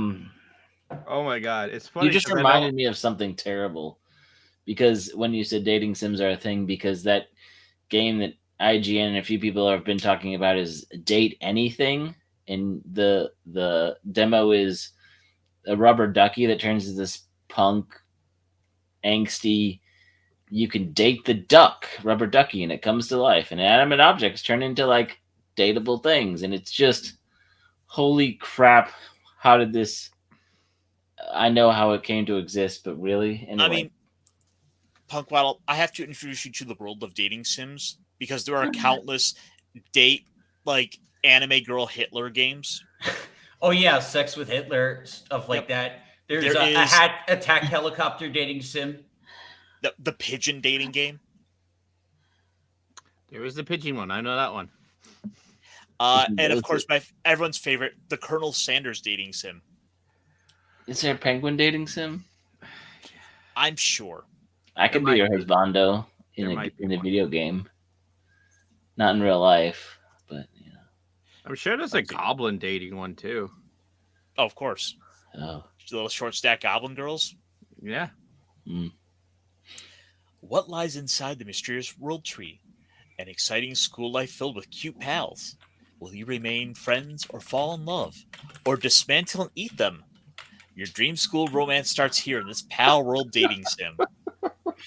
my god, it's funny. You just reminded me of something terrible, because when you said dating sims are a thing, because that game that IGN and a few people have been talking about is Date Anything, and the demo is a rubber ducky that turns into this punk, angsty. You can date the duck, rubber ducky, and it comes to life, and animate objects turn into dateable things, and it's just holy crap! How did this? I know how it came to exist, but really, anyway. I mean, Punkwaddle, I have to introduce you to the world of dating sims, because there are countless anime girl Hitler games. Oh yeah, Sex with Hitler, stuff like that. There's a attack helicopter dating sim. The pigeon dating game. There was the pigeon one. I know that one. And of course, everyone's favorite, the Colonel Sanders dating sim. Is there a penguin dating sim? I'm sure. I could be your husbando in a video game. Not in real life, but I'm sure there's a goblin dating one too. Oh, of course. Oh. Little short stack goblin girls. Yeah. What lies inside the mysterious world tree? An exciting school life filled with cute pals. Will you remain friends or fall in love? Or dismantle and eat them? Your dream school romance starts here in this Pal World dating sim.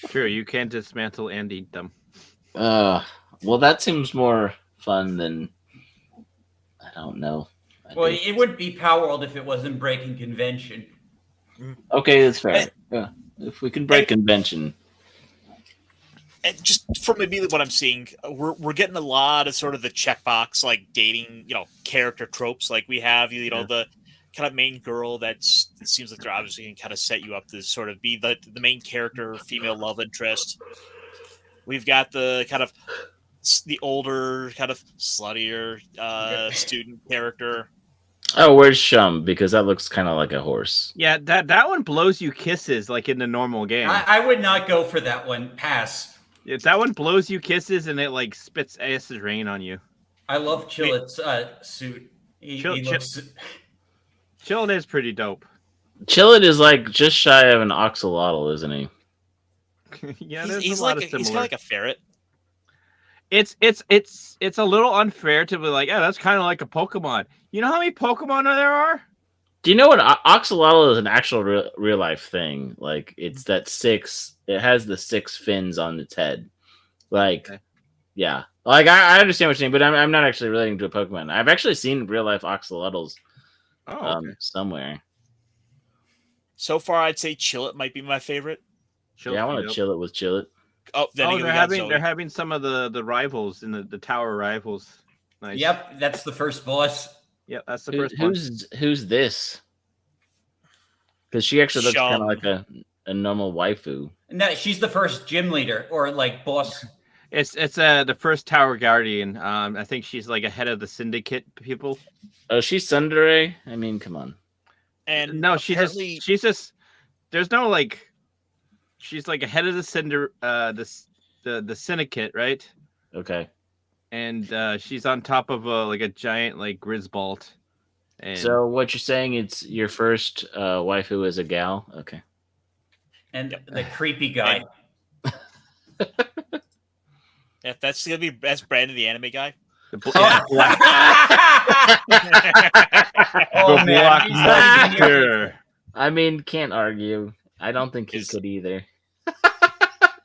True, you can dismantle and eat them. Well, that seems more fun than, I don't know. It wouldn't be Pal World if it wasn't breaking convention. Okay, that's fair. If we can break convention. And just from immediately what I'm seeing, we're getting a lot of sort of the checkbox dating, character tropes. We have the kind of main girl it seems like they're obviously going to kind of set you up to sort of be the main character, female love interest. We've got the kind of the older, kind of sluttier student character. Oh, where's Shum? Because that looks kind of like a horse. Yeah, that one blows you kisses in the normal game. I would not go for that one. Pass. If that one blows you kisses and it spits acid rain on you. I love Chillet's suit. Chillet is pretty dope. Chillet is just shy of an axolotl, isn't he? Yeah, there's he's a lot of similar. He's kind of like a ferret. It's a little unfair to be that's kind of like a Pokemon. You know how many Pokemon there are? Do you know what axolotl is? An actual real life thing. It's that 6. It has the 6 fins on its head. Okay. Yeah. I understand what you're saying, but I'm not actually relating to a Pokemon. I've actually seen real life axolotls. Somewhere. So far, I'd say Chillet might be my favorite. I want to chill it with Chillet. Oh, then again, we got Zoe. they're having some of the rivals in the tower rivals. Nice. Yep, that's the first boss. Yep, that's the first one. Who's this? Because she actually looks kind of like a normal waifu. No, she's the first gym leader or like boss. It's the first tower guardian. I think she's like ahead of the syndicate people. Oh, she's Tsundere? I mean, come on. And no, she's just there's no like she's like ahead of the syndicate, right? Okay. And she's on top of a giant like Grisbolt. And so what you're saying, it's your first waifu as a gal? Okay. And the creepy guy. Yeah, that's Brandon, the anime guy. Oh man, I mean, can't argue. I don't think he could either.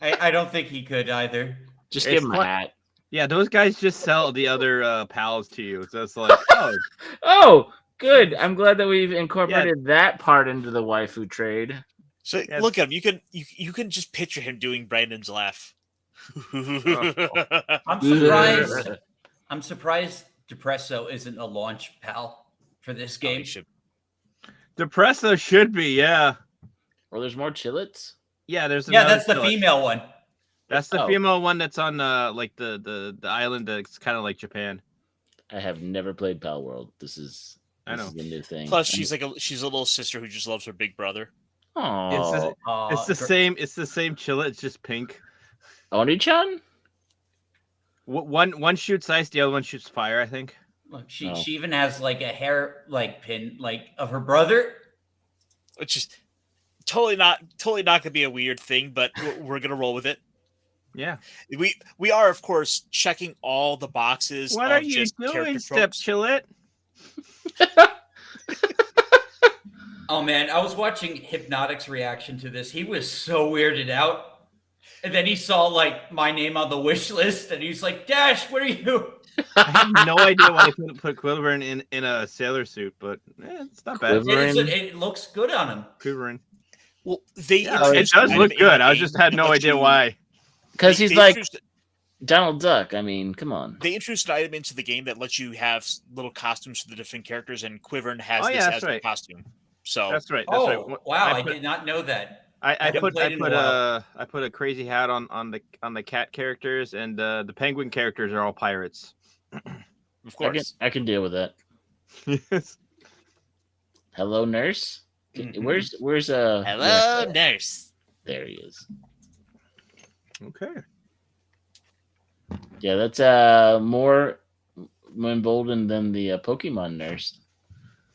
I don't think he could either. Just give him a hat. Yeah, those guys just sell the other pals to you. So it's like, oh, good. I'm glad that we've incorporated that part into the waifu trade. So look at him. You can just picture him doing Brandon's laugh. I'm surprised Depresso isn't a launch pal for this game. Depresso should be, yeah. Or there's more Chillets? Yeah, there's that's the Chillet. Female one. That's the female one that's on like the island that's kind of like Japan. I have never played Pal World. This is the new thing. Plus, she's a little sister who just loves her big brother. Oh, it's the same. It's the same Chillet. It's just pink. Oni-chan? One shoots ice, the other one shoots fire. I think. Look, she even has like a hair pin of her brother, which is totally not gonna be a weird thing, but we're gonna roll with it. Yeah, we are of course checking all the boxes. What are you doing, Step Chillet? Oh man, I was watching Hypnotic's reaction to this. He was so weirded out, and then he saw like my name on the wish list, and he's like, "Dash, what are you?" I have no idea why they put Quiverin in a sailor suit, but it's not bad. It looks good on him. Quiverin. Well, it does look good. I just had no idea why. Because he's like Donald Duck. I mean, come on. They introduced an item into the game that lets you have little costumes for the different characters, and Quiverin has this as a costume. So that's right. Wow! I did not know that. I put a crazy hat on the cat characters, and the penguin characters are all pirates. Of course, I can deal with that. Yes. Hello, nurse. Mm-hmm. Where's hello, nurse? There he is. Okay. Yeah, that's more emboldened than the Pokemon nurse.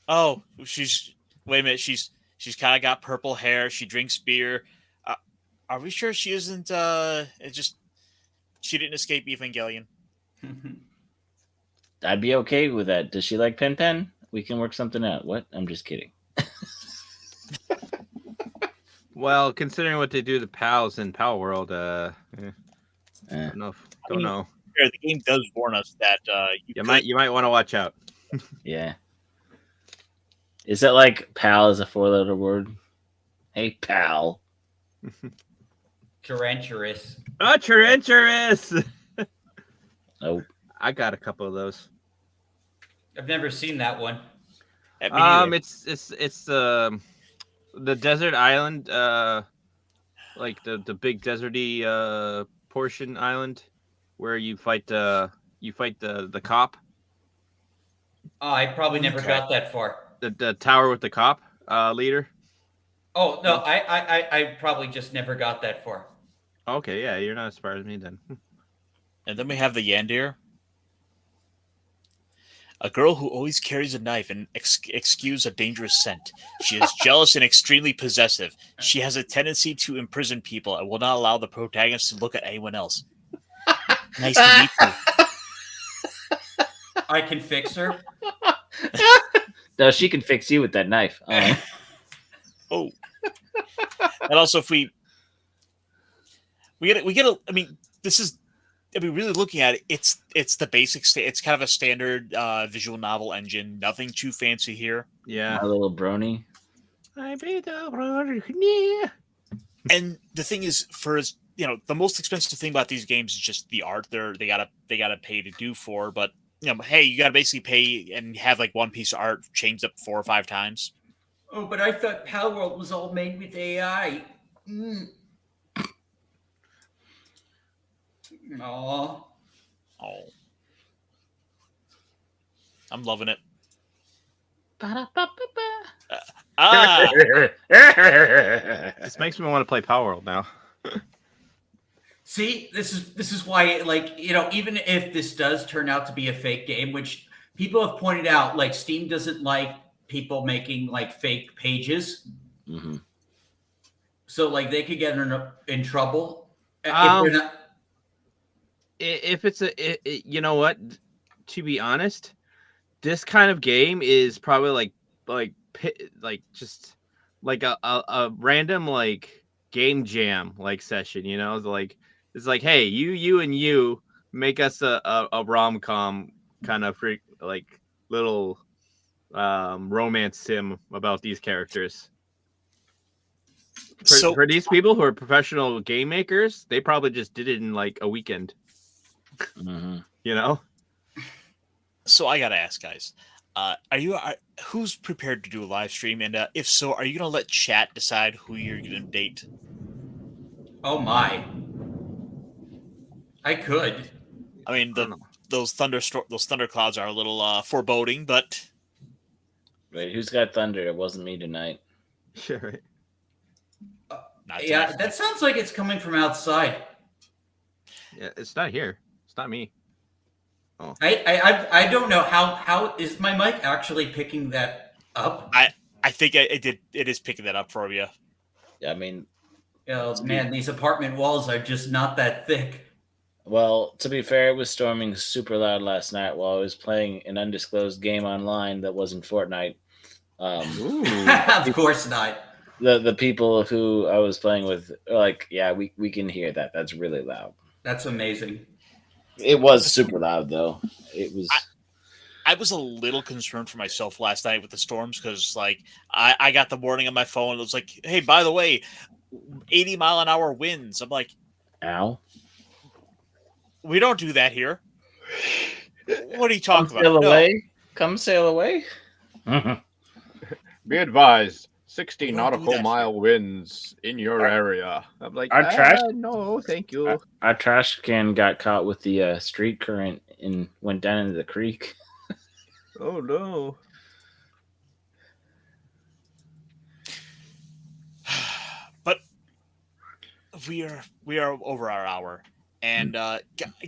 Oh, wait a minute. She's kind of got purple hair. She drinks beer. Are we sure she isn't? She didn't escape Evangelion. I'd be okay with that. Does she like Pen Pen? We can work something out. What? I'm just kidding. Well, considering what they do to pals in Pal World, don't know. The game does warn us that you might want to watch out. Yeah. Is that like pal is a 4-letter word? Hey, pal. Taranturus. Oh, Taranturus! Oh. I got a couple of those. I've never seen that one. It's the desert island, like the big deserty portion island where you fight the cop. Oh, I probably never got that far. The tower with the cop leader. Oh no, I probably just never got that far. Okay, yeah, you're not as far as me then. And then we have the Yandere. A girl who always carries a knife and exudes a dangerous scent. She is jealous and extremely possessive. She has a tendency to imprison people and will not allow the protagonist to look at anyone else. Nice to meet you. I can fix her. No, she can fix you with that knife. Oh. And also, if we get a. I mean, this is. I mean, really looking at it, it's the basic. It's kind of a standard visual novel engine. Nothing too fancy here. Yeah, my little brony. And the thing is, for as the most expensive thing about these games is just the art. They gotta pay to do for, but hey, you gotta basically pay and have like one piece of art changed up 4 or 5 times. Oh, but I thought Palworld was all made with AI. Aw. Oh, I'm loving it. This makes me want to play Power World now. See, this is why, like, even if this does turn out to be a fake game, which people have pointed out, like Steam doesn't like people making like fake pages, so like they could get in trouble if they're not. If it's you know what? To be honest, this kind of game is probably like just like a random like game jam like session. It's like, hey, you and you make us a rom-com kind of freak like little romance sim about these characters. For these people who are professional game makers, they probably just did it in like a weekend. So I gotta ask, guys, who's prepared to do a live stream, and if so, are you gonna let chat decide who you're gonna date? Oh my! I could. I mean, those thunder clouds are a little foreboding, but Wait, who's got thunder? It wasn't me tonight. Sure. Yeah, that sounds like it's coming from outside. Yeah, it's not here. It's not me. Oh. I don't know how is my mic actually picking that up? I think it is picking that up for you. Yeah, I mean, man, these apartment walls are just not that thick. Well, to be fair, it was storming super loud last night while I was playing an undisclosed game online that wasn't Fortnite. Of course not. The people who I was playing with are like, yeah, we can hear that. That's really loud. That's amazing. It was super loud, though. It was. I was a little concerned for myself last night with the storms because, like, I got the warning on my phone. It was like, hey, by the way, 80-mile-an-hour winds. I'm like, ow. We don't do that here. What are you talking about? Sail away. Come sail away. Be advised, 60 nautical mile winds in your area. I'm like, no, thank you. Our trash can got caught with the street current and went down into the creek. Oh no. But we are over our hour. And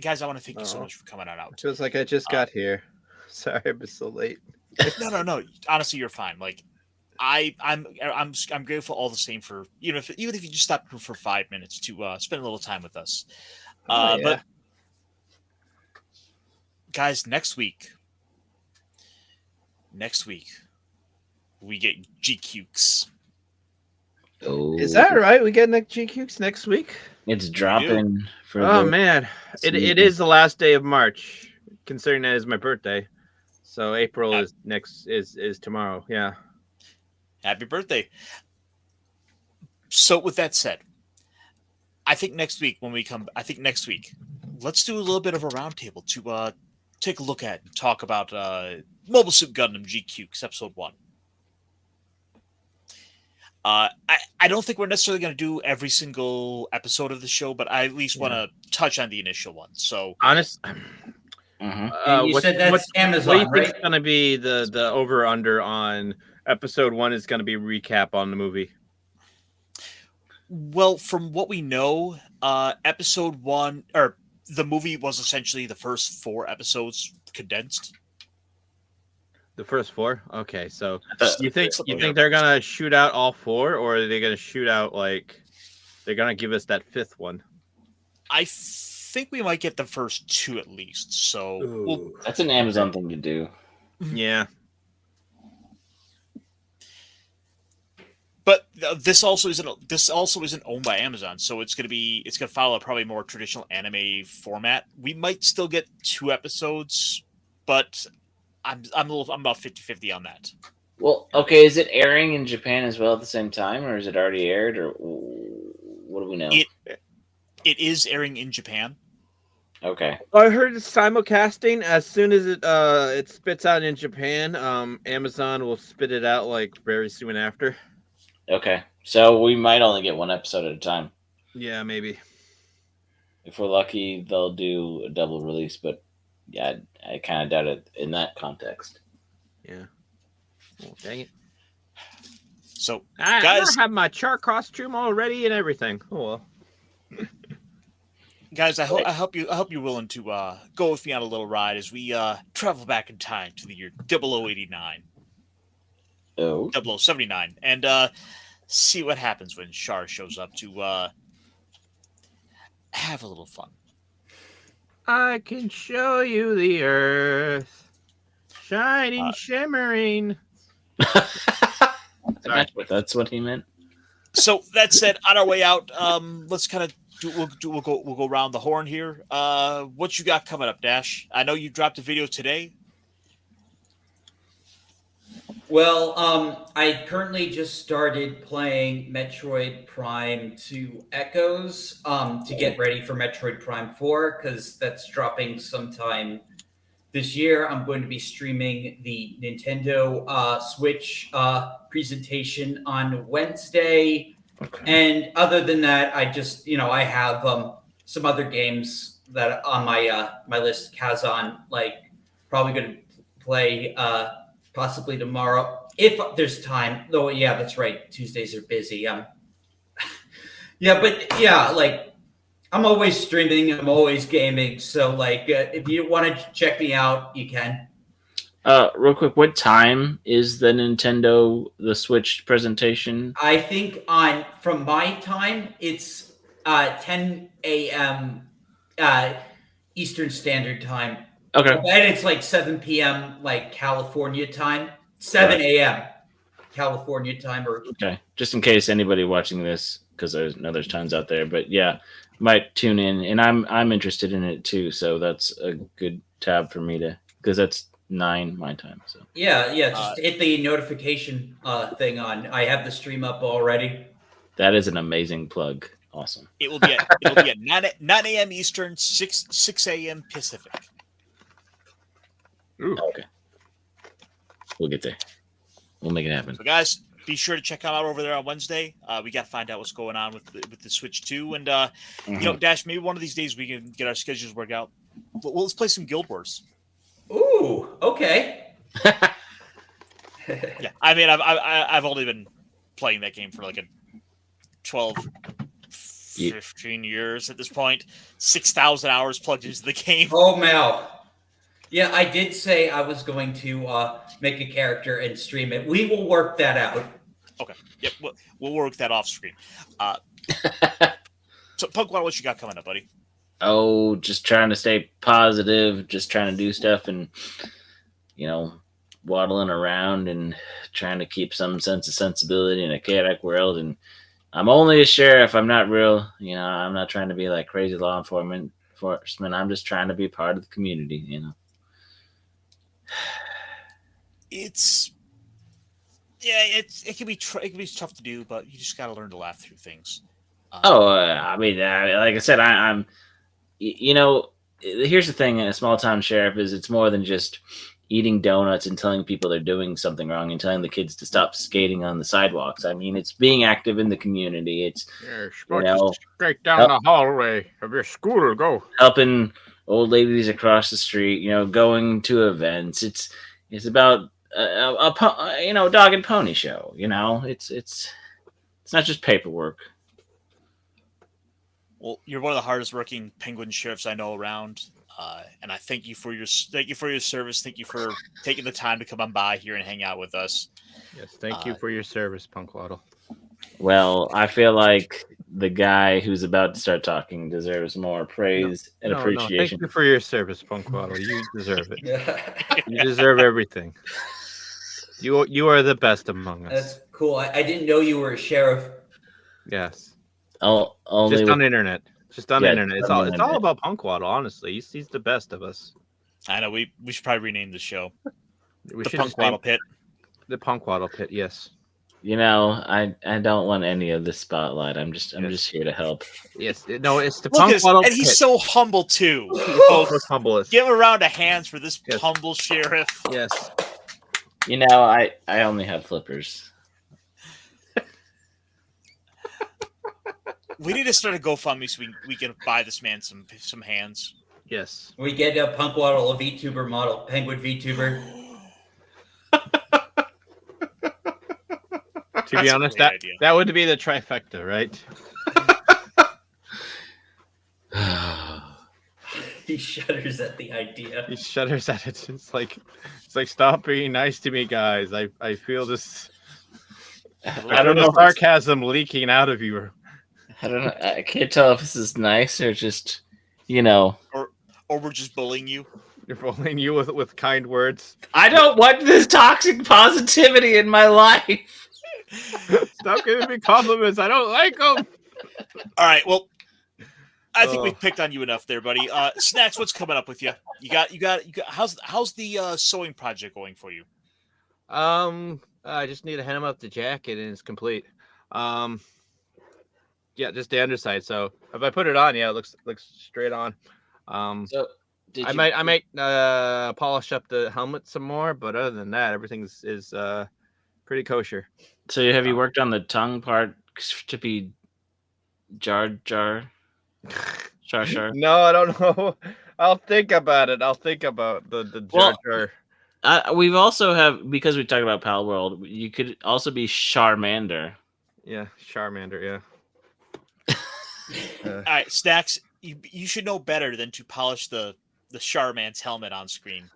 guys, I want to thank you so much for coming on out. It feels like I just got here. Sorry, I was so late. No. Honestly, you're fine. Like, I'm grateful all the same for even if you just stopped for 5 minutes to spend a little time with us. But guys, next week we get GQs. Oh, is that right? We get GQs next week. It's dropping for. Oh man, it is the last day of March, considering that is my birthday. So April is tomorrow. Yeah. Happy birthday. So with that said, I think next week let's do a little bit of a roundtable to take a look at and talk about Mobile Suit Gundam GQ episode 1. I don't think we're necessarily going to do every single episode of the show, but I at least want to touch on the initial one. So honest. You said that's Amazon, what do you right? think is going to be the over under on episode 1 is going to be recap on the movie? Well, from what we know, episode 1 or the movie was essentially the first 4 episodes condensed. The first 4? Okay, so you think they're gonna shoot out all 4, or are they gonna shoot out like they're gonna give us that 5th one? I think we might get the first 2 at least. So that's an Amazon thing to do. Yeah. But this also isn't owned by Amazon, so it's gonna follow a probably more traditional anime format. We might still get 2 episodes, but I'm about 50-50 on that. Well, okay, is it airing in Japan as well at the same time, or is it already aired, or what do we know? it is airing in Japan. Okay. I heard it's simulcasting. As soon as it spits out in Japan, Amazon will spit it out like very soon after. Okay. So we might only get one episode at a time. Yeah, maybe. If we're lucky, they'll do a double release, but yeah, I kind of doubt it in that context. Yeah. Oh, dang it. So, I guys, have my chart costume already and everything. Oh well. guys, I hope you're willing to go with me on a little ride as we travel back in time to the year 0089. Oh. 0079, and see what happens when Char shows up to have a little fun. I can show you the earth, shining, shimmering. That's what he meant. So that said, on our way out, let's kind of we'll go around the horn here. What you got coming up, Dash? I know you dropped a video today. Well, I currently just started playing Metroid Prime 2 Echoes to get ready for Metroid Prime 4 because that's dropping sometime this year. I'm going to be streaming the Nintendo Switch presentation on Wednesday. Okay. And other than that, I just, I have some other games that on my list. Kazan, probably going to play possibly tomorrow if there's time. Though, yeah, that's right. Tuesdays are busy. I'm always streaming. I'm always gaming. So, if you want to check me out, you can. Real quick, what time is the Switch presentation? I think from my time, it's 10 a.m. Eastern Standard Time. Okay. And it's 7 p.m. California time. 7 a.m. California time. Okay. Just in case anybody watching this, because I know there's tons out there, but yeah, might tune in, and I'm interested in it too. So that's a good tab for me because that's 9 my time. So yeah, just hit the notification thing on. I have the stream up already. That is an amazing plug. Awesome. It will be at 9 a.m. Eastern, 6 a.m. Pacific. Ooh. Okay. We'll get there. We'll make it happen. So, guys, be sure to check them out over there on Wednesday. We got to find out what's going on with the Switch 2. And, Dash, maybe one of these days we can get our schedules worked out. Well, let's play some Guild Wars. Ooh, okay. Yeah, I mean, I've only been playing that game for a 12, 15 years at this point. 6,000 hours plugged into the game. Oh, Mal. Yeah, I did say I was going to make a character and stream it. We will work that out. Okay. Yep. We'll work that off screen. So, Punkwaddle, what you got coming up, buddy? Oh, just trying to stay positive, just trying to do stuff and, waddling around and trying to keep some sense of sensibility in a chaotic world. And I'm only a sheriff. I'm not real, I'm not trying to be like crazy law enforcement. I'm just trying to be part of the community, It can be tough to do, but you just got to learn to laugh through things. like I said, I'm here's the thing: a small town sheriff is it's more than just eating donuts and telling people they're doing something wrong and telling the kids to stop skating on the sidewalks. I mean, it's being active in the community. It's you're supposed to skate down the hallway of your school. Go helping old ladies across the street. Going to events. It's about a dog and pony show. It's not just paperwork. Well, you're one of the hardest working penguin sheriffs I know around, and I thank you for your service. Thank you for taking the time to come on by here and hang out with us. Yes, thank you for your service, Punkwaddle. Well, I feel like the guy who's about to start talking deserves more praise and appreciation. No, thank you for your service, Punkwaddle. You deserve it. You deserve everything. You are the best among us. That's cool. I didn't know you were a sheriff. Yes. Only just on the internet. Just on the internet. It's all internet. about Punkwaddle, honestly. He's the best of us. I know. We should probably rename the show. We The should Punkwaddle Pit. The Punkwaddle Pit, yes. You know, I don't want any of the spotlight. I'm just here to help. Yes, no, it's the Look at this, Punkwaddle and he's pit. so humble too. He's the most humblest. Give a round of hands for this Yes. humble sheriff. Yes. You know, I only have flippers. We need to start a GoFundMe so we can buy this man some hands. Yes. We get a Punkwaddle, a VTuber model, Penguin VTuber. To be honest, that would be the trifecta, right? He shudders at the idea. He shudders at it. It's like stop being nice to me, guys. I feel this. I don't know, sarcasm leaking out of you. I don't know. I can't tell if this is nice or just, you know, or we're just bullying you. You're bullying you with kind words. I don't want this toxic positivity in my life. Stop giving me compliments. I don't like them. All right. Well, I think we picked on you enough there, buddy. Snacks, what's coming up with you? You got. How's the sewing project going for you? I just need to hem up the jacket and it's complete. Yeah, just the underside. So if I put it on, yeah, it looks straight on. So I might polish up the helmet some more, but other than that, everything is pretty kosher. So have you worked on the tongue part to be jar? No, I don't know. I'll think about it. I'll think about the jar. We've also have, because we talked about Pal World, you could also be Charmander. Yeah, Charmander, yeah. All right, Snacks, you should know better than to polish the Charman's helmet on screen.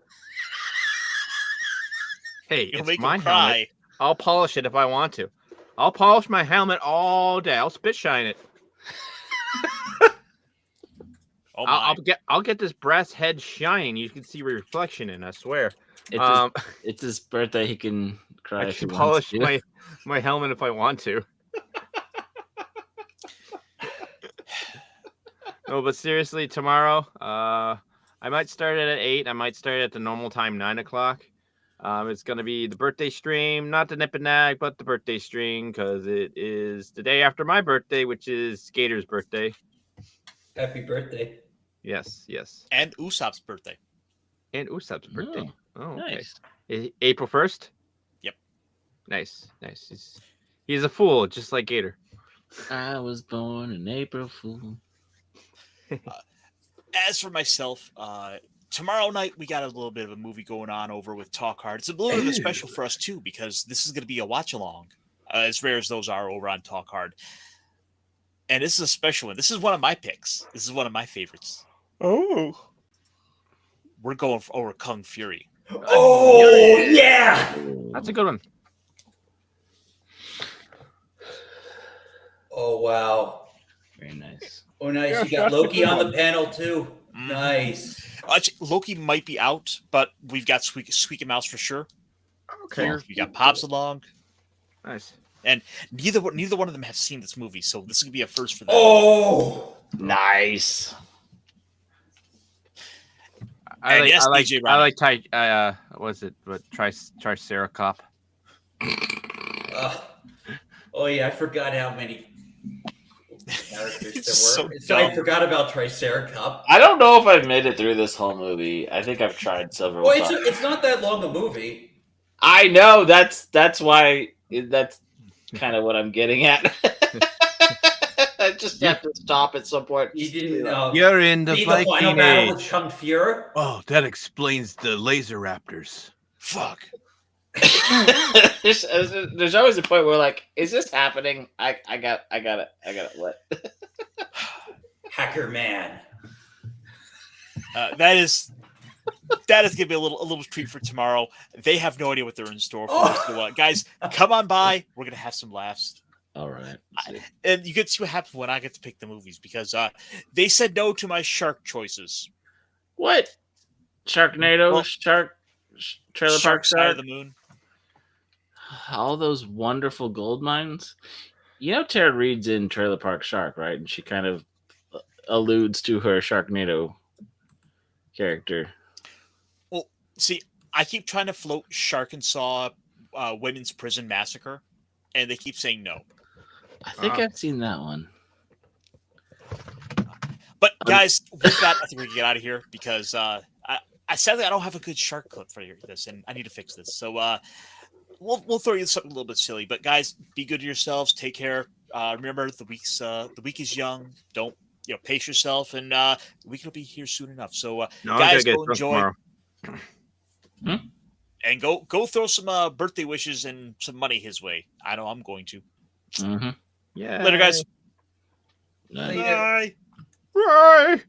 Hey, You'll it's make my him cry. helmet. I'll polish it if I want to. I'll polish my helmet all day. I'll spit shine it. Oh my. I'll get this brass head shining. You can see a reflection in. I swear. It's his birthday. He can cry. I can polish my helmet if I want to. No, but seriously, tomorrow, I might start it at 8. I might start at the normal time, 9 o'clock. It's going to be the birthday stream, not the nip and nag, but the birthday stream, because it is the day after my birthday, which is Skater's birthday. Happy birthday. Yes. And Usopp's birthday. And Usopp's birthday. Oh, nice. Okay. April 1st? Yep. Nice. He's a fool, just like Gator. I was born an April Fool. As for myself, tomorrow night we got a little bit of a movie going on over with Talk Hard. It's a little bit of a special for us too, because this is going to be a watch along, as rare as those are over on Talk Hard. And this is a special one. This is one of my picks. This is one of my favorites. Oh, we're going over Kung Fury. Oh yeah, that's a good one. Oh wow, very nice. Oh, nice. You got Loki on the panel, too. Nice. Actually, Loki might be out, but we've got Squeak and Mouse for sure. Okay. Here. We got Pops along. Nice. And neither one of them have seen this movie, so this is going to be a first for them. Oh! Nice. I like Triceracop. Oh, yeah, I forgot how many characters there were. So I forgot about Triceracop. I don't know if I've made it through this whole movie. I think I've tried several times. It's not that long a movie. I know. That's why. That's kind of what I'm getting at. I just have to stop at some point. You didn't know. You're in the final Viking battle Age. with Kung Fury. Oh, that explains the laser raptors. Fuck. There's always a point where, like, is this happening? I got it. What? Hacker Man. That is gonna be a little treat for tomorrow. They have no idea what they're in store for us. So, guys, come on by. We're gonna have some laughs. All right. And you get to see what happens when I get to pick the movies, because they said no to my shark choices. What? Sharknado, Trailer Park Side of the Moon. All those wonderful gold mines. You know, Tara Reid's in Trailer Park Shark, right? And she kind of alludes to her Sharknado character. Well, see, I keep trying to float Shark and Saw Women's Prison Massacre. and they keep saying no. I think I've seen that one. But guys, with that, I think we can get out of here because I sadly I don't have a good shark clip for this, and I need to fix this. So we'll throw you something a little bit silly. But guys, be good to yourselves. Take care. Remember the week is young. Don't pace yourself, and the week will be here soon enough. So guys, go enjoy. And go throw some birthday wishes and some money his way. I know I'm going to. Mm-hmm. Yeah. Later, guys. Bye. Bye. Bye.